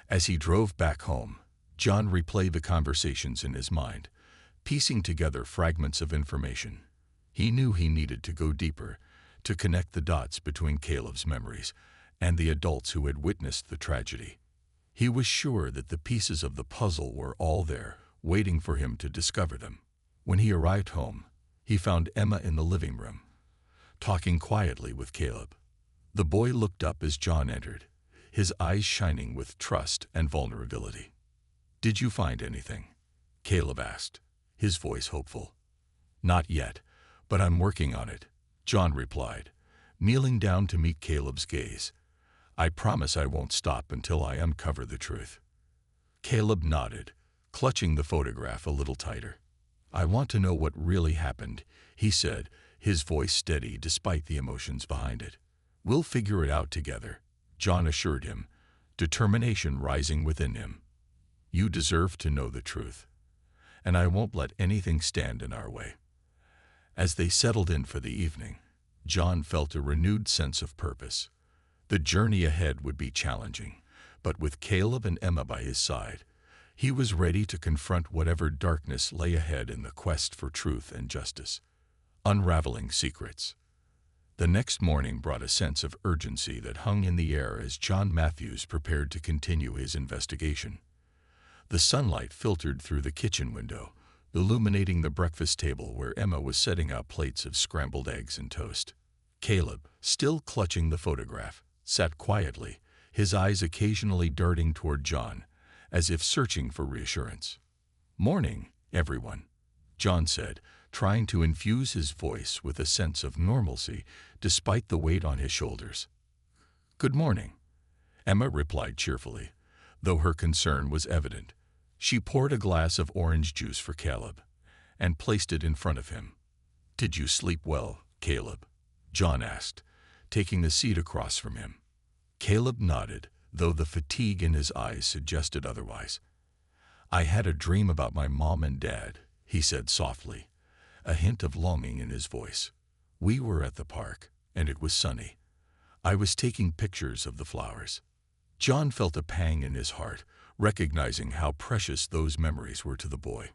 S1: As he drove back home, John replayed the conversations in his mind, piecing together fragments of information. He knew he needed to go deeper, to connect the dots between Caleb's memories and the adults who had witnessed the tragedy. He was sure that the pieces of the puzzle were all there, waiting for him to discover them. When he arrived home, he found Emma in the living room, talking quietly with Caleb. The boy looked up as John entered, his eyes shining with trust and vulnerability. "Did you find anything?" Caleb asked, his voice hopeful. "Not yet, but I'm working on it," John replied, kneeling down to meet Caleb's gaze. "I promise I won't stop until I uncover the truth." Caleb nodded, clutching the photograph a little tighter. "I want to know what really happened," he said, his voice steady despite the emotions behind it. "We'll figure it out together," John assured him, determination rising within him. "You deserve to know the truth, and I won't let anything stand in our way." As they settled in for the evening, John felt a renewed sense of purpose. The journey ahead would be challenging, but with Caleb and Emma by his side, he was ready to confront whatever darkness lay ahead in the quest for truth and justice. Unraveling secrets. The next morning brought a sense of urgency that hung in the air as John Matthews prepared to continue his investigation. The sunlight filtered through the kitchen window, illuminating the breakfast table where Emma was setting out plates of scrambled eggs and toast. Caleb, still clutching the photograph, sat quietly, his eyes occasionally darting toward John, as if searching for reassurance. "Morning, everyone," John said, trying to infuse his voice with a sense of normalcy despite the weight on his shoulders. "Good morning," Emma replied cheerfully, though her concern was evident. She poured a glass of orange juice for Caleb and placed it in front of him. "Did you sleep well, Caleb?" John asked, taking a seat across from him. Caleb nodded, though the fatigue in his eyes suggested otherwise. "I had a dream about my mom and dad," he said softly, a hint of longing in his voice. "We were at the park, and it was sunny. I was taking pictures of the flowers." John felt a pang in his heart, recognizing how precious those memories were to the boy.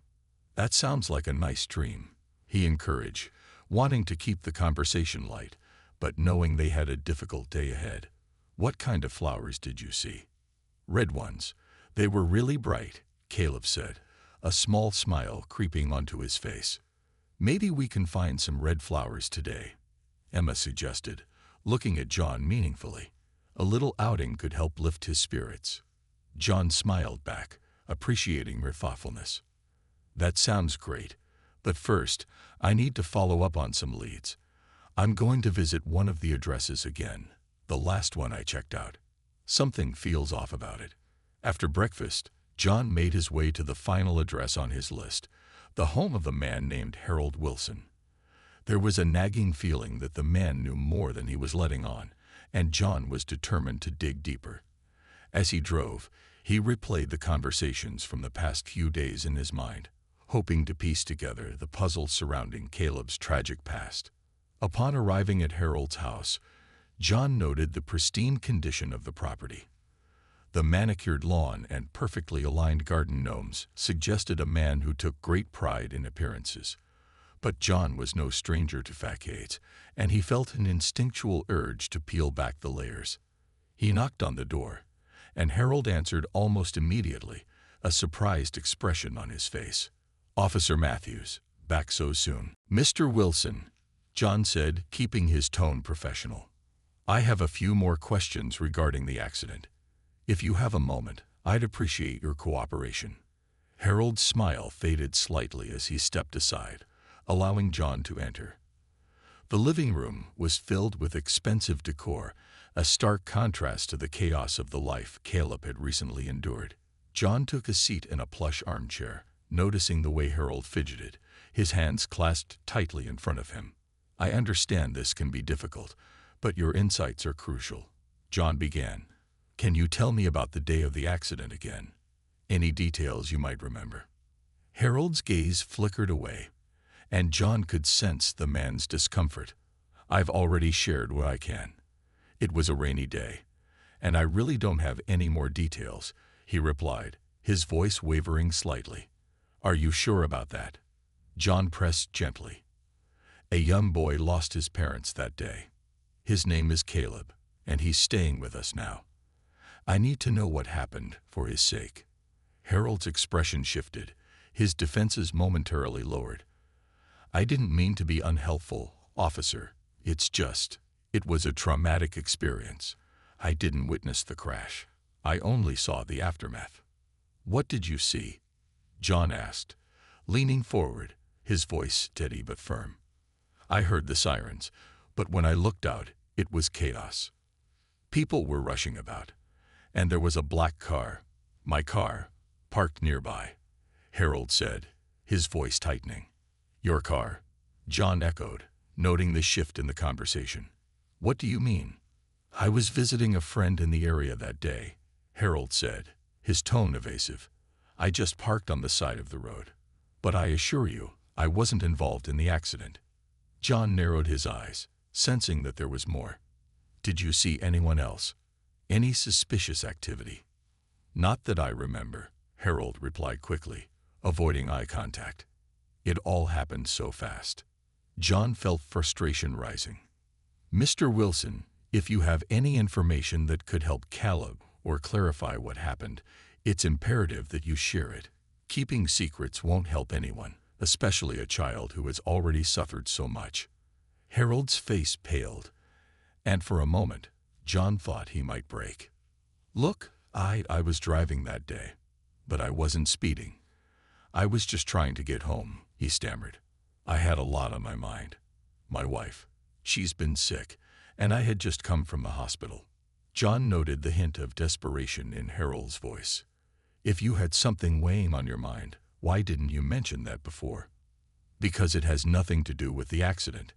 S1: "That sounds like a nice dream," he encouraged, wanting to keep the conversation light, but knowing they had a difficult day ahead. "What kind of flowers did you see?" "Red ones. They were really bright," Caleb said, a small smile creeping onto his face. "Maybe we can find some red flowers today," Emma suggested, looking at John meaningfully. A little outing could help lift his spirits. John smiled back, appreciating her thoughtfulness. "That sounds great, but first, I need to follow up on some leads. I'm going to visit one of the addresses again, the last one I checked out. Something feels off about it." After breakfast, John made his way to the final address on his list, the home of a man named Harold Wilson. There was a nagging feeling that the man knew more than he was letting on, and John was determined to dig deeper. As he drove, he replayed the conversations from the past few days in his mind, hoping to piece together the puzzle surrounding Caleb's tragic past. Upon arriving at Harold's house, John noted the pristine condition of the property. The manicured lawn and perfectly aligned garden gnomes suggested a man who took great pride in appearances. But John was no stranger to facades, and he felt an instinctual urge to peel back the layers. He knocked on the door, and Harold answered almost immediately, a surprised expression on his face. "Officer Matthews, back so soon." "Mr. Wilson," John said, keeping his tone professional. "I have a few more questions regarding the accident. If you have a moment, I'd appreciate your cooperation." Harold's smile faded slightly as he stepped aside, allowing John to enter. The living room was filled with expensive decor, a stark contrast to the chaos of the life Caleb had recently endured. John took a seat in a plush armchair, noticing the way Harold fidgeted, his hands clasped tightly in front of him. "I understand this can be difficult, but your insights are crucial," John began. "Can you tell me about the day of the accident again? Any details you might remember?" Harold's gaze flickered away, and John could sense the man's discomfort. "I've already shared what I can. It was a rainy day, and I really don't have any more details," he replied, his voice wavering slightly. "Are you sure about that?" John pressed gently. "A young boy lost his parents that day. His name is Caleb, and he's staying with us now. I need to know what happened for his sake." Harold's expression shifted, his defenses momentarily lowered. "I didn't mean to be unhelpful, officer. It was a traumatic experience. I didn't witness the crash. I only saw the aftermath." "What did you see?" John asked, leaning forward, his voice steady but firm. "I heard the sirens, but when I looked out, it was chaos. People were rushing about, and there was a black car, my car, parked nearby," Harold said, his voice tightening. "Your car?" John echoed, noting the shift in the conversation. "What do you mean?" "I was visiting a friend in the area that day," Harold said, his tone evasive. "I just parked on the side of the road. But I assure you, I wasn't involved in the accident." John narrowed his eyes, sensing that there was more. Did you see anyone else? Any suspicious activity? Not that I remember, Harold replied quickly, avoiding eye contact. It all happened so fast. John felt frustration rising. Mr. Wilson, if you have any information that could help Caleb or clarify what happened, it's imperative that you share it. Keeping secrets won't help anyone, especially a child who has already suffered so much. Harold's face paled, and for a moment, John thought he might break. Look, I was driving that day, but I wasn't speeding. I was just trying to get home, he stammered. I had a lot on my mind. My wife, she's been sick, and I had just come from the hospital. John noted the hint of desperation in Harold's voice. If you had something weighing on your mind, why didn't you mention that before? Because it has nothing to do with the accident.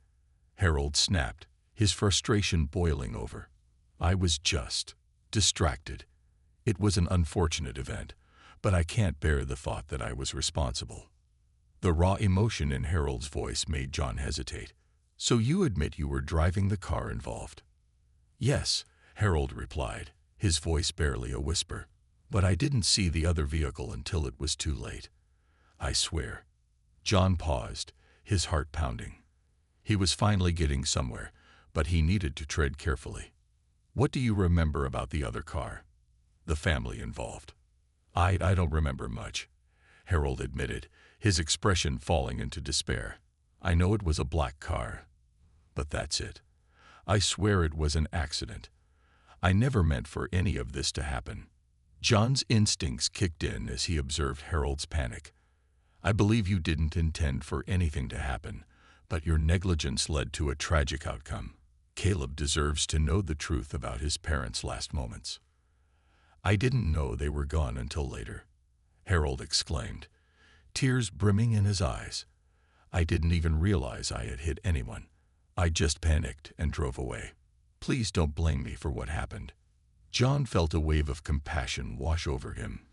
S1: Harold snapped, his frustration boiling over. I was just distracted. It was an unfortunate event, but I can't bear the thought that I was responsible. The raw emotion in Harold's voice made John hesitate. So you admit you were driving the car involved? Yes, Harold replied, his voice barely a whisper. But I didn't see the other vehicle until it was too late. I swear. John paused, his heart pounding. He was finally getting somewhere, but he needed to tread carefully. What do you remember about the other car? The family involved. I don't remember much, Harold admitted, his expression falling into despair. I know it was a black car, but that's it. I swear it was an accident. I never meant for any of this to happen. John's instincts kicked in as he observed Harold's panic. I believe you didn't intend for anything to happen, but your negligence led to a tragic outcome. Caleb deserves to know the truth about his parents' last moments. I didn't know they were gone until later, Harold exclaimed, tears brimming in his eyes. I didn't even realize I had hit anyone. I just panicked and drove away. Please don't blame me for what happened. John felt a wave of compassion wash over him,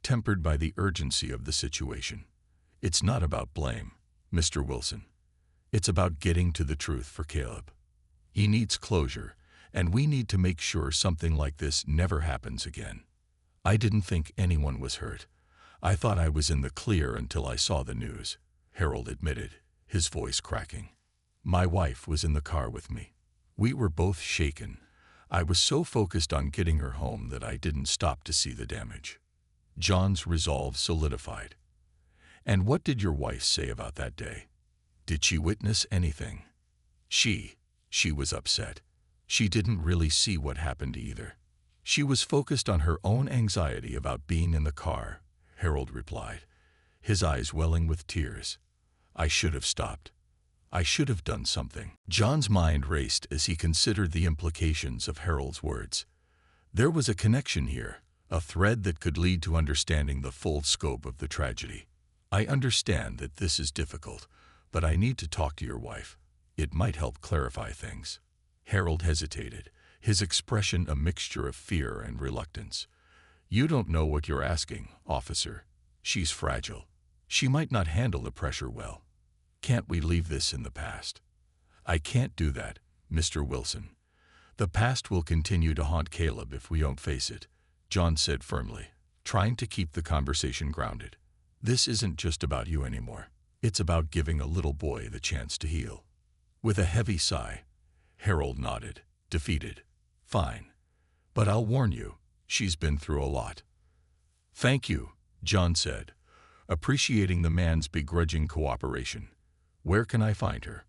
S1: tempered by the urgency of the situation. It's not about blame, Mr. Wilson. It's about getting to the truth for Caleb. He needs closure, and we need to make sure something like this never happens again. I didn't think anyone was hurt. I thought I was in the clear until I saw the news, Harold admitted, his voice cracking. My wife was in the car with me. We were both shaken. I was so focused on getting her home that I didn't stop to see the damage. John's resolve solidified. And what did your wife say about that day? Did she witness anything? She was upset. She didn't really see what happened either. She was focused on her own anxiety about being in the car, Harold replied, his eyes welling with tears. I should have stopped. I should have done something. John's mind raced as he considered the implications of Harold's words. There was a connection here, a thread that could lead to understanding the full scope of the tragedy. I understand that this is difficult, but I need to talk to your wife. It might help clarify things. Harold hesitated, his expression a mixture of fear and reluctance. You don't know what you're asking, officer. She's fragile. She might not handle the pressure well. Can't we leave this in the past? I can't do that, Mr. Wilson. The past will continue to haunt Caleb if we don't face it, John said firmly, trying to keep the conversation grounded. This isn't just about you anymore. It's about giving a little boy the chance to heal. With a heavy sigh, Harold nodded, defeated. Fine. But I'll warn you, she's been through a lot. Thank you, John said, appreciating the man's begrudging cooperation. Where can I find her?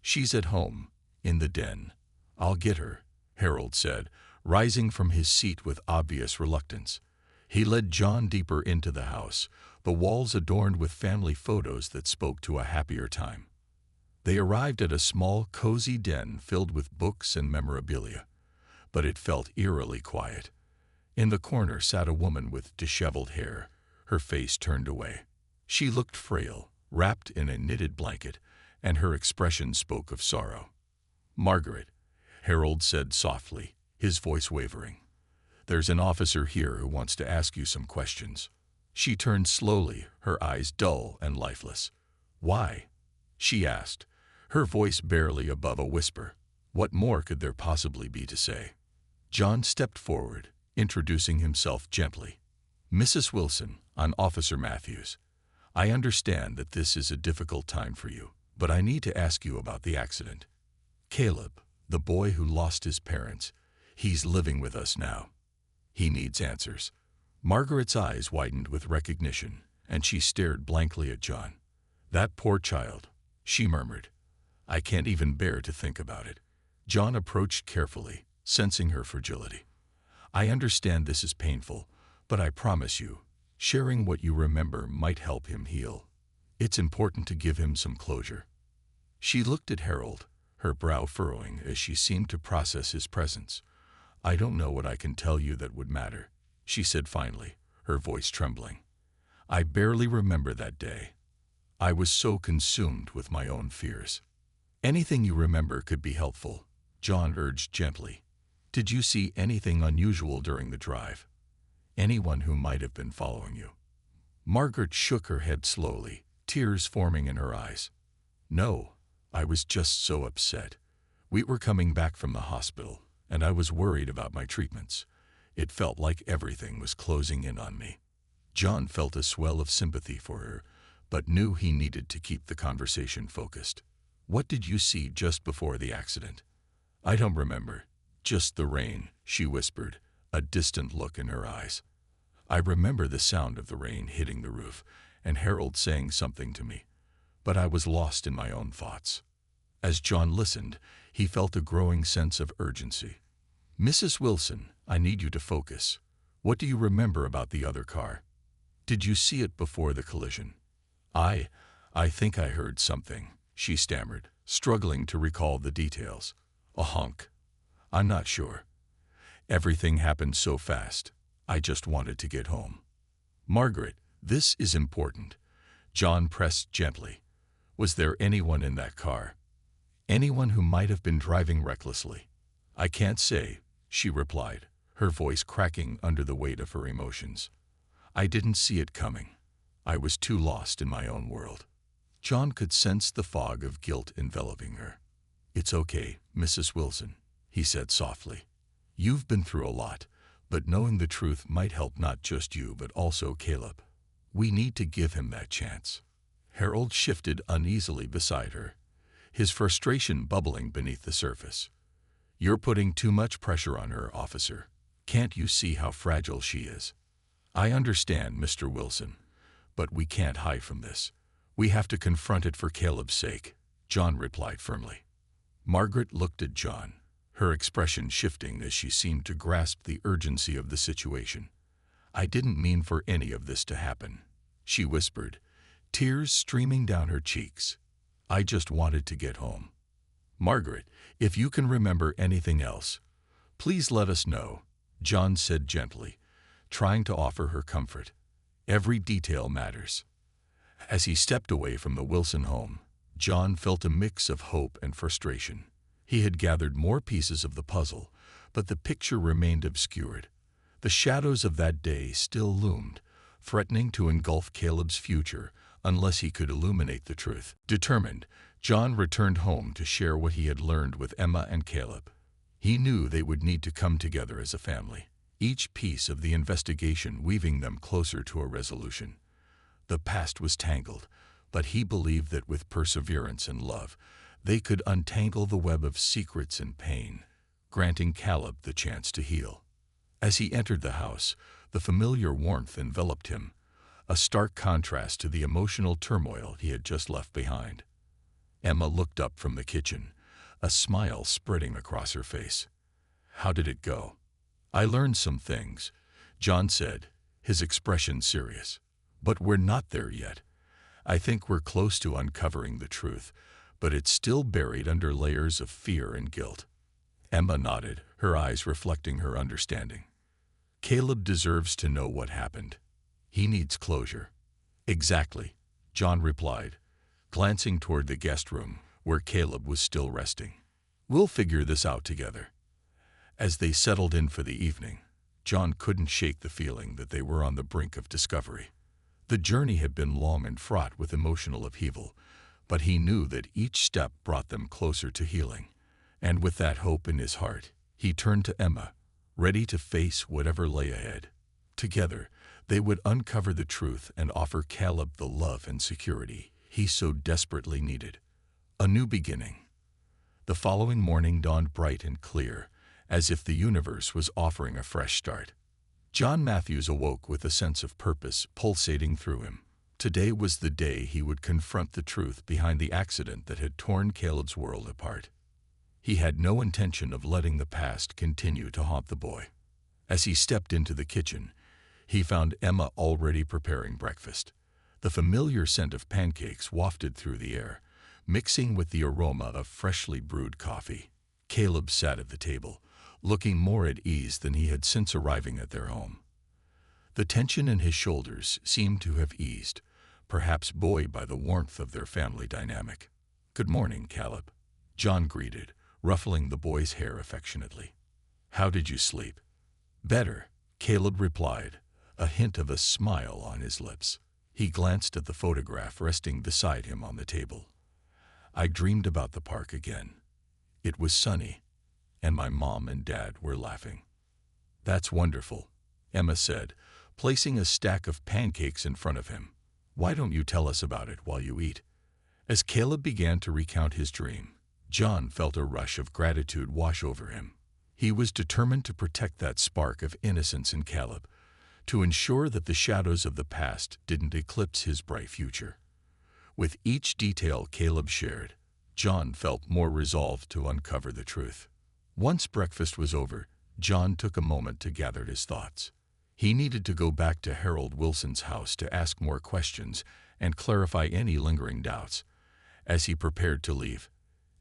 S1: She's at home, in the den. I'll get her, Harold said, rising from his seat with obvious reluctance. He led John deeper into the house, the walls adorned with family photos that spoke to a happier time. They arrived at a small, cozy den filled with books and memorabilia, but it felt eerily quiet. In the corner sat a woman with disheveled hair, her face turned away. She looked frail, wrapped in a knitted blanket, and her expression spoke of sorrow. Margaret, Harold said softly, his voice wavering. There's an officer here who wants to ask you some questions. She turned slowly, her eyes dull and lifeless. Why? She asked, her voice barely above a whisper. What more could there possibly be to say? John stepped forward, introducing himself gently. Mrs. Wilson, I'm Officer Matthews. I understand that this is a difficult time for you, but I need to ask you about the accident. Caleb, the boy who lost his parents, he's living with us now. He needs answers. Margaret's eyes widened with recognition, and she stared blankly at John. That poor child, she murmured. I can't even bear to think about it. John approached carefully, sensing her fragility. I understand this is painful, but I promise you, sharing what you remember might help him heal. It's important to give him some closure. She looked at Harold, her brow furrowing as she seemed to process his presence. I don't know what I can tell you that would matter, she said finally, her voice trembling. I barely remember that day. I was so consumed with my own fears. Anything you remember could be helpful, John urged gently. Did you see anything unusual during the drive? Anyone who might have been following you? Margaret shook her head slowly, tears forming in her eyes. No, I was just so upset. We were coming back from the hospital, and I was worried about my treatments. It felt like everything was closing in on me. John felt a swell of sympathy for her, but knew he needed to keep the conversation focused. What did you see just before the accident? I don't remember. Just the rain, she whispered, a distant look in her eyes. I remember the sound of the rain hitting the roof, and Harold saying something to me, but I was lost in my own thoughts. As John listened, he felt a growing sense of urgency. Mrs. Wilson, I need you to focus. What do you remember about the other car? Did you see it before the collision? I think I heard something, she stammered, struggling to recall the details. A honk. I'm not sure. Everything happened so fast. I just wanted to get home. Margaret, this is important. John pressed gently. Was there anyone in that car? Anyone who might have been driving recklessly? I can't say, she replied, her voice cracking under the weight of her emotions. I didn't see it coming. I was too lost in my own world. John could sense the fog of guilt enveloping her. It's okay, Mrs. Wilson, he said softly. You've been through a lot, but knowing the truth might help not just you but also Caleb. We need to give him that chance. Harold shifted uneasily beside her, his frustration bubbling beneath the surface. You're putting too much pressure on her, officer. Can't you see how fragile she is? I understand, Mr. Wilson, but we can't hide from this. We have to confront it for Caleb's sake, John replied firmly. Margaret looked at John, her expression shifting as she seemed to grasp the urgency of the situation. I didn't mean for any of this to happen, she whispered, tears streaming down her cheeks. I just wanted to get home. Margaret, if you can remember anything else, please let us know, John said gently, trying to offer her comfort. Every detail matters. As he stepped away from the Wilson home, John felt a mix of hope and frustration. He had gathered more pieces of the puzzle, but the picture remained obscured. The shadows of that day still loomed, threatening to engulf Caleb's future unless he could illuminate the truth. Determined, John returned home to share what he had learned with Emma and Caleb. He knew they would need to come together as a family, each piece of the investigation weaving them closer to a resolution. The past was tangled, but he believed that with perseverance and love, they could untangle the web of secrets and pain, granting Caleb the chance to heal. As he entered the house, the familiar warmth enveloped him, a stark contrast to the emotional turmoil he had just left behind. Emma looked up from the kitchen, a smile spreading across her face. How did it go? I learned some things, John said, his expression serious. But we're not there yet. I think we're close to uncovering the truth, but it's still buried under layers of fear and guilt. Emma nodded, her eyes reflecting her understanding. Caleb deserves to know what happened. He needs closure. Exactly, John replied, glancing toward the guest room where Caleb was still resting. We'll figure this out together. As they settled in for the evening, John couldn't shake the feeling that they were on the brink of discovery. The journey had been long and fraught with emotional upheaval, but he knew that each step brought them closer to healing. And with that hope in his heart, he turned to Emma, ready to face whatever lay ahead. Together, they would uncover the truth and offer Caleb the love and security he so desperately needed. A new beginning. The following morning dawned bright and clear, as if the universe was offering a fresh start. John Matthews awoke with a sense of purpose pulsating through him. Today was the day he would confront the truth behind the accident that had torn Caleb's world apart. He had no intention of letting the past continue to haunt the boy. As he stepped into the kitchen, he found Emma already preparing breakfast. The familiar scent of pancakes wafted through the air, mixing with the aroma of freshly brewed coffee. Caleb sat at the table, looking more at ease than he had since arriving at their home. The tension in his shoulders seemed to have eased, perhaps buoyed by the warmth of their family dynamic. "Good morning, Caleb," John greeted, ruffling the boy's hair affectionately. "How did you sleep?" "Better," Caleb replied, a hint of a smile on his lips. He glanced at the photograph resting beside him on the table. "I dreamed about the park again. It was sunny, and my mom and dad were laughing." "That's wonderful," Emma said, placing a stack of pancakes in front of him. "Why don't you tell us about it while you eat?" As Caleb began to recount his dream, John felt a rush of gratitude wash over him. He was determined to protect that spark of innocence in Caleb, to ensure that the shadows of the past didn't eclipse his bright future. With each detail Caleb shared, John felt more resolved to uncover the truth. Once breakfast was over, John took a moment to gather his thoughts. He needed to go back to Harold Wilson's house to ask more questions and clarify any lingering doubts. As he prepared to leave,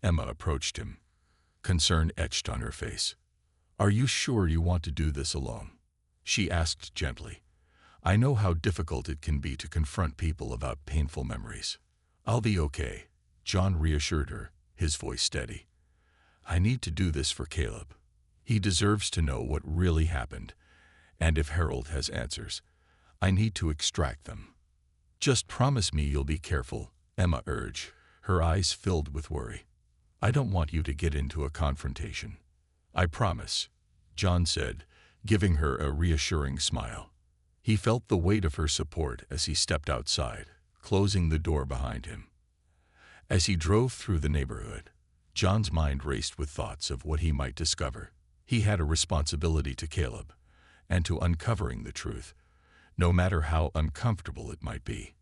S1: Emma approached him, concern etched on her face. "Are you sure you want to do this alone?" she asked gently. "I know how difficult it can be to confront people about painful memories." "I'll be okay," John reassured her, his voice steady. "I need to do this for Caleb. He deserves to know what really happened, and if Harold has answers, I need to extract them." "Just promise me you'll be careful," Emma urged, her eyes filled with worry. "I don't want you to get into a confrontation." "I promise," John said, giving her a reassuring smile. He felt the weight of her support as he stepped outside, closing the door behind him. As he drove through the neighborhood, John's mind raced with thoughts of what he might discover. He had a responsibility to Caleb, and to uncovering the truth, no matter how uncomfortable it might be.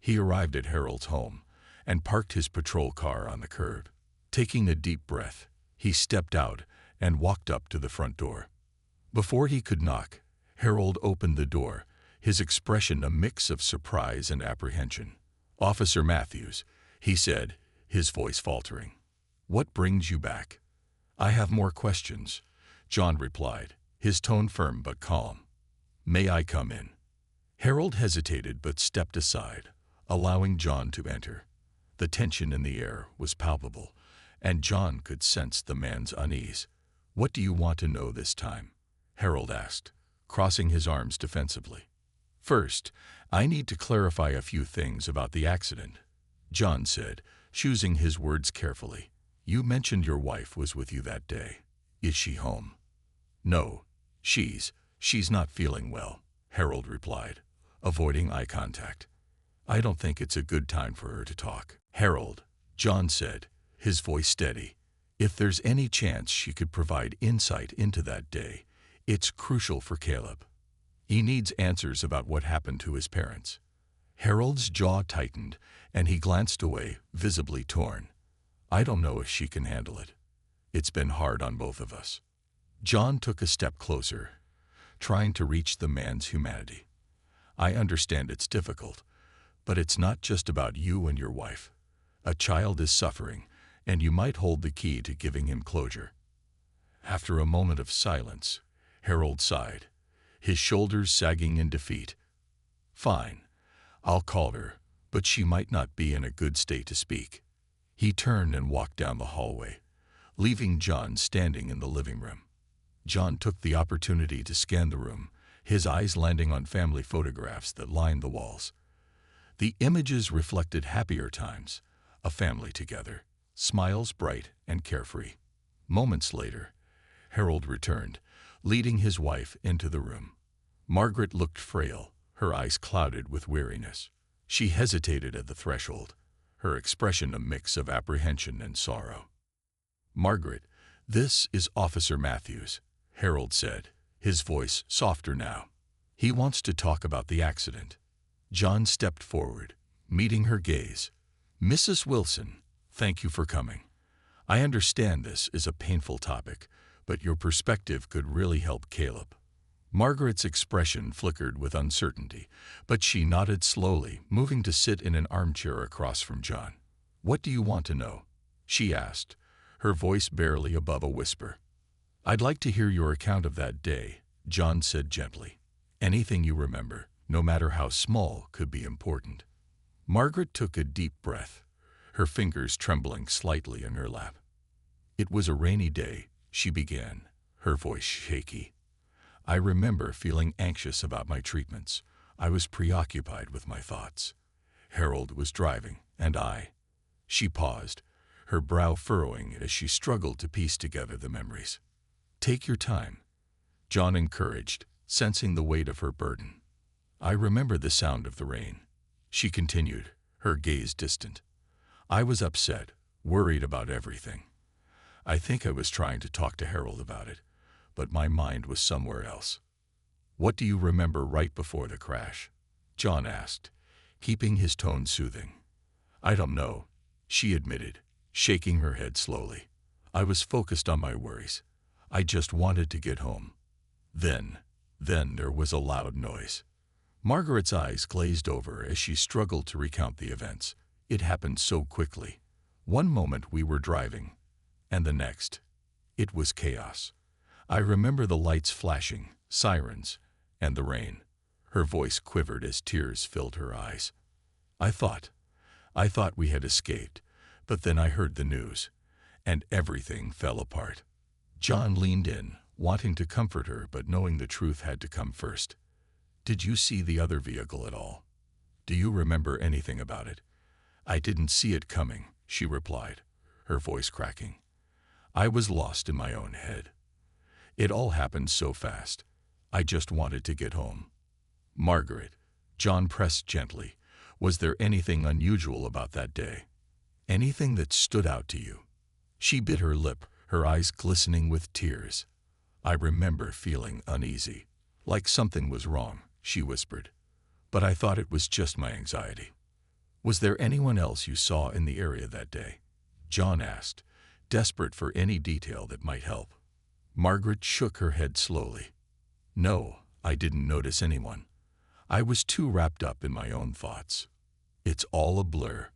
S1: He arrived at Harold's home and parked his patrol car on the curb. Taking a deep breath, he stepped out and walked up to the front door. Before he could knock, Harold opened the door, his expression a mix of surprise and apprehension. "Officer Matthews," he said, his voice faltering. "What brings you back?" "I have more questions," John replied, his tone firm but calm. "May I come in?" Harold hesitated but stepped aside, allowing John to enter. The tension in the air was palpable, and John could sense the man's unease. "What do you want to know this time?" Harold asked, crossing his arms defensively. "First, I need to clarify a few things about the accident," John said, choosing his words carefully. "You mentioned your wife was with you that day. Is she home?" "No, she's not feeling well," Harold replied, avoiding eye contact. "I don't think it's a good time for her to talk." "Harold," John said, his voice steady, "if there's any chance she could provide insight into that day, it's crucial for Caleb. He needs answers about what happened to his parents." Harold's jaw tightened, and he glanced away, visibly torn. "I don't know if she can handle it. It's been hard on both of us." John took a step closer, trying to reach the man's humanity. "I understand it's difficult, but it's not just about you and your wife. A child is suffering, and you might hold the key to giving him closure." After a moment of silence, Harold sighed, his shoulders sagging in defeat. "Fine, I'll call her, but she might not be in a good state to speak." He turned and walked down the hallway, leaving John standing in the living room. John took the opportunity to scan the room, his eyes landing on family photographs that lined the walls. The images reflected happier times, a family together, smiles bright and carefree. Moments later, Harold returned, leading his wife into the room. Margaret looked frail, her eyes clouded with weariness. She hesitated at the threshold, her expression a mix of apprehension and sorrow. "Margaret, this is Officer Matthews," Harold said, his voice softer now. "He wants to talk about the accident." John stepped forward, meeting her gaze. "Mrs. Wilson, thank you for coming. I understand this is a painful topic, but your perspective could really help Caleb." Margaret's expression flickered with uncertainty, but she nodded slowly, moving to sit in an armchair across from John. "What do you want to know?" she asked, her voice barely above a whisper. "I'd like to hear your account of that day," John said gently. "Anything you remember, no matter how small, could be important." Margaret took a deep breath, her fingers trembling slightly in her lap. "It was a rainy day," she began, her voice shaky. "I remember feeling anxious about my treatments. I was preoccupied with my thoughts. Harold was driving, and She paused, her brow furrowing as she struggled to piece together the memories. "Take your time," John encouraged, sensing the weight of her burden. "I remember the sound of the rain," she continued, her gaze distant. "I was upset, worried about everything. I think I was trying to talk to Harold about it, but my mind was somewhere else." "What do you remember right before the crash?" John asked, keeping his tone soothing. "I don't know," she admitted, shaking her head slowly. "I was focused on my worries. I just wanted to get home. Then there was a loud noise." Margaret's eyes glazed over as she struggled to recount the events. It happened so quickly. One moment we were driving, and the next, it was chaos. I remember the lights flashing, sirens, and the rain. Her voice quivered as tears filled her eyes. I thought we had escaped, but then I heard the news, and everything fell apart." John leaned in, wanting to comfort her, but knowing the truth had to come first. "Did you see the other vehicle at all? Do you remember anything about it?" "I didn't see it coming," she replied, her voice cracking. "I was lost in my own head. It all happened so fast. I just wanted to get home." "Margaret," John pressed gently, "was there anything unusual about that day? Anything that stood out to you?" She bit her lip, her eyes glistening with tears. "I remember feeling uneasy, like something was wrong," she whispered. "But I thought it was just my anxiety." "Was there anyone else you saw in the area that day?" John asked, desperate for any detail that might help. Margaret shook her head slowly. "No, I didn't notice anyone. I was too wrapped up in my own thoughts. It's all a blur."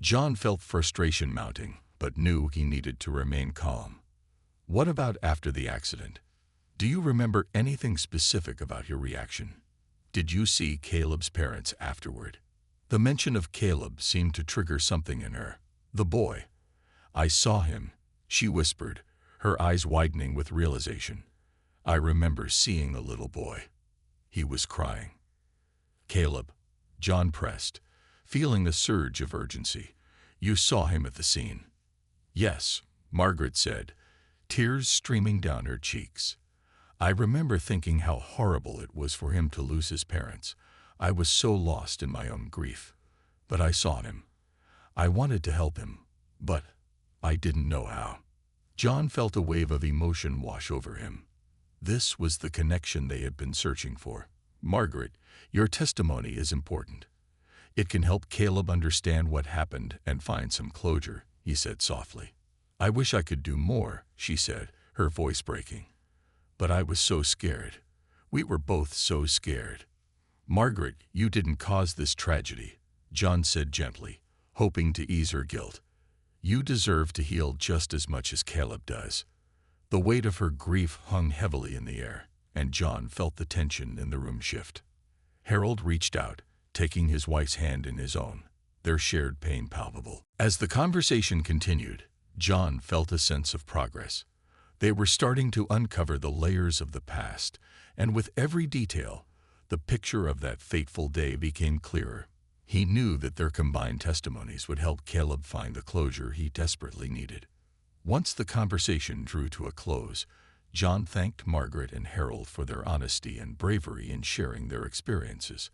S1: John felt frustration mounting, but knew he needed to remain calm. "What about after the accident? Do you remember anything specific about your reaction? Did you see Caleb's parents afterward?" The mention of Caleb seemed to trigger something in her. "The boy. I saw him," she whispered, her eyes widening with realization. "I remember seeing the little boy. He was crying." "Caleb," John pressed, feeling a surge of urgency. "You saw him at the scene?" "Yes," Margaret said, tears streaming down her cheeks. "I remember thinking how horrible it was for him to lose his parents. I was so lost in my own grief. But I saw him. I wanted to help him, but I didn't know how." John felt a wave of emotion wash over him. This was the connection they had been searching for. "Margaret, your testimony is important. It can help Caleb understand what happened and find some closure," he said softly. "I wish I could do more," she said, her voice breaking. "But I was so scared. We were both so scared." "Margaret, you didn't cause this tragedy," John said gently, hoping to ease her guilt. "You deserve to heal just as much as Caleb does." The weight of her grief hung heavily in the air, and John felt the tension in the room shift. Harold reached out, taking his wife's hand in his own, their shared pain palpable. As the conversation continued, John felt a sense of progress. They were starting to uncover the layers of the past, and with every detail, the picture of that fateful day became clearer. He knew that their combined testimonies would help Caleb find the closure he desperately needed. Once the conversation drew to a close, John thanked Margaret and Harold for their honesty and bravery in sharing their experiences.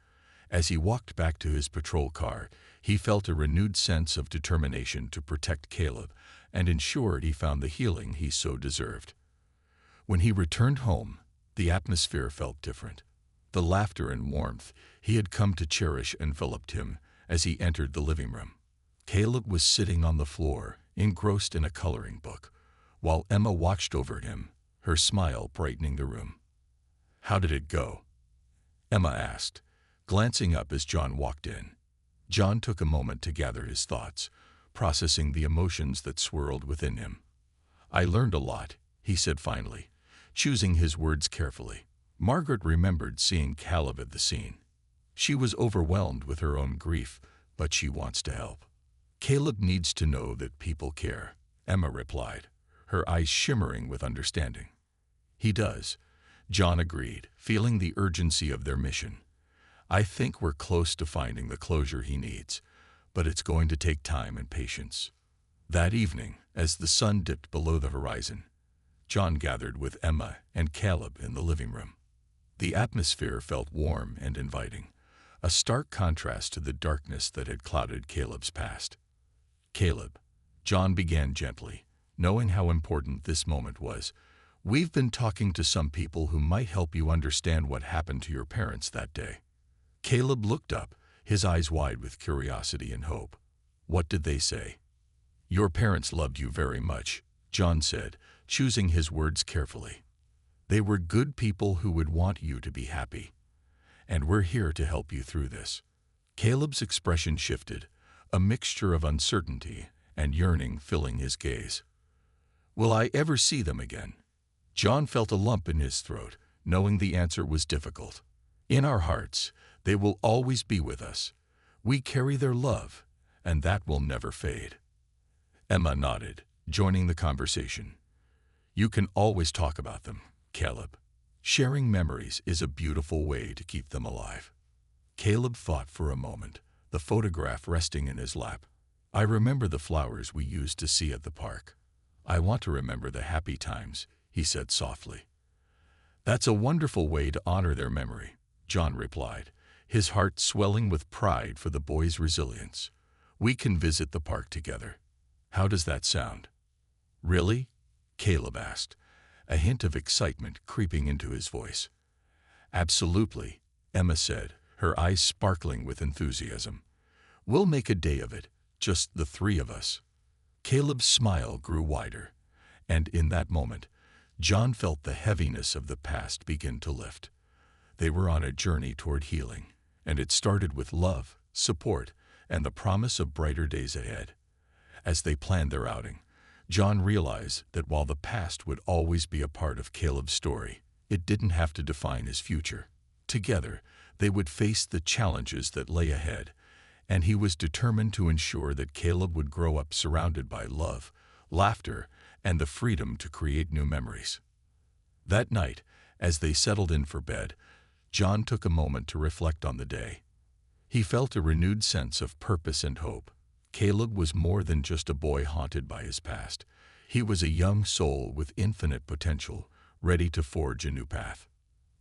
S1: As he walked back to his patrol car, he felt a renewed sense of determination to protect Caleb and ensured he found the healing he so deserved. When he returned home, the atmosphere felt different. The laughter and warmth he had come to cherish enveloped him as he entered the living room. Caleb was sitting on the floor, engrossed in a coloring book, while Emma watched over him, her smile brightening the room. "How did it go?" Emma asked, glancing up as John walked in. John took a moment to gather his thoughts, processing the emotions that swirled within him. "I learned a lot," he said finally, choosing his words carefully. Margaret remembered seeing Caleb at the scene. She was overwhelmed with her own grief, but she wants to help. "Caleb needs to know that people care," Emma replied, her eyes shimmering with understanding. "He does," John agreed, feeling the urgency of their mission. "I think we're close to finding the closure he needs, but it's going to take time and patience." That evening, as the sun dipped below the horizon, John gathered with Emma and Caleb in the living room. The atmosphere felt warm and inviting, a stark contrast to the darkness that had clouded Caleb's past. "Caleb," John began gently, knowing how important this moment was, "we've been talking to some people who might help you understand what happened to your parents that day." Caleb looked up, his eyes wide with curiosity and hope. "What did they say?" "Your parents loved you very much," John said, choosing his words carefully. "They were good people who would want you to be happy. And we're here to help you through this." Caleb's expression shifted, a mixture of uncertainty and yearning filling his gaze. "Will I ever see them again?" John felt a lump in his throat, knowing the answer was difficult. "In our hearts, they will always be with us. We carry their love, and that will never fade." Emma nodded, joining the conversation. "You can always talk about them, Caleb. Sharing memories is a beautiful way to keep them alive." Caleb thought for a moment, the photograph resting in his lap. "I remember the flowers we used to see at the park. I want to remember the happy times," he said softly. "That's a wonderful way to honor their memory," John replied, his heart swelling with pride for the boy's resilience. "We can visit the park together. How does that sound?" "Really?" Caleb asked, a hint of excitement creeping into his voice. "Absolutely," Emma said, her eyes sparkling with enthusiasm. "We'll make a day of it, just the three of us." Caleb's smile grew wider, and in that moment, John felt the heaviness of the past begin to lift. They were on a journey toward healing, and it started with love, support, and the promise of brighter days ahead. As they planned their outing, John realized that while the past would always be a part of Caleb's story, it didn't have to define his future. Together, they would face the challenges that lay ahead, and he was determined to ensure that Caleb would grow up surrounded by love, laughter, and the freedom to create new memories. That night, as they settled in for bed, John took a moment to reflect on the day. He felt a renewed sense of purpose and hope. Caleb was more than just a boy haunted by his past. He was a young soul with infinite potential, ready to forge a new path.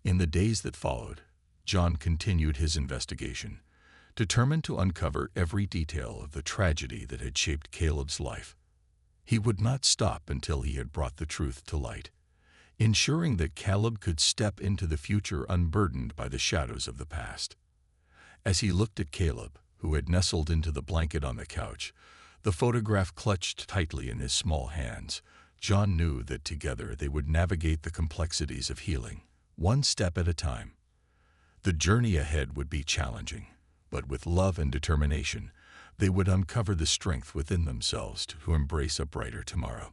S1: In the days that followed, John continued his investigation, determined to uncover every detail of the tragedy that had shaped Caleb's life. He would not stop until he had brought the truth to light, ensuring that Caleb could step into the future unburdened by the shadows of the past. As he looked at Caleb, who had nestled into the blanket on the couch, the photograph clutched tightly in his small hands, John knew that together they would navigate the complexities of healing, one step at a time. The journey ahead would be challenging, but with love and determination, they would uncover the strength within themselves to embrace a brighter tomorrow.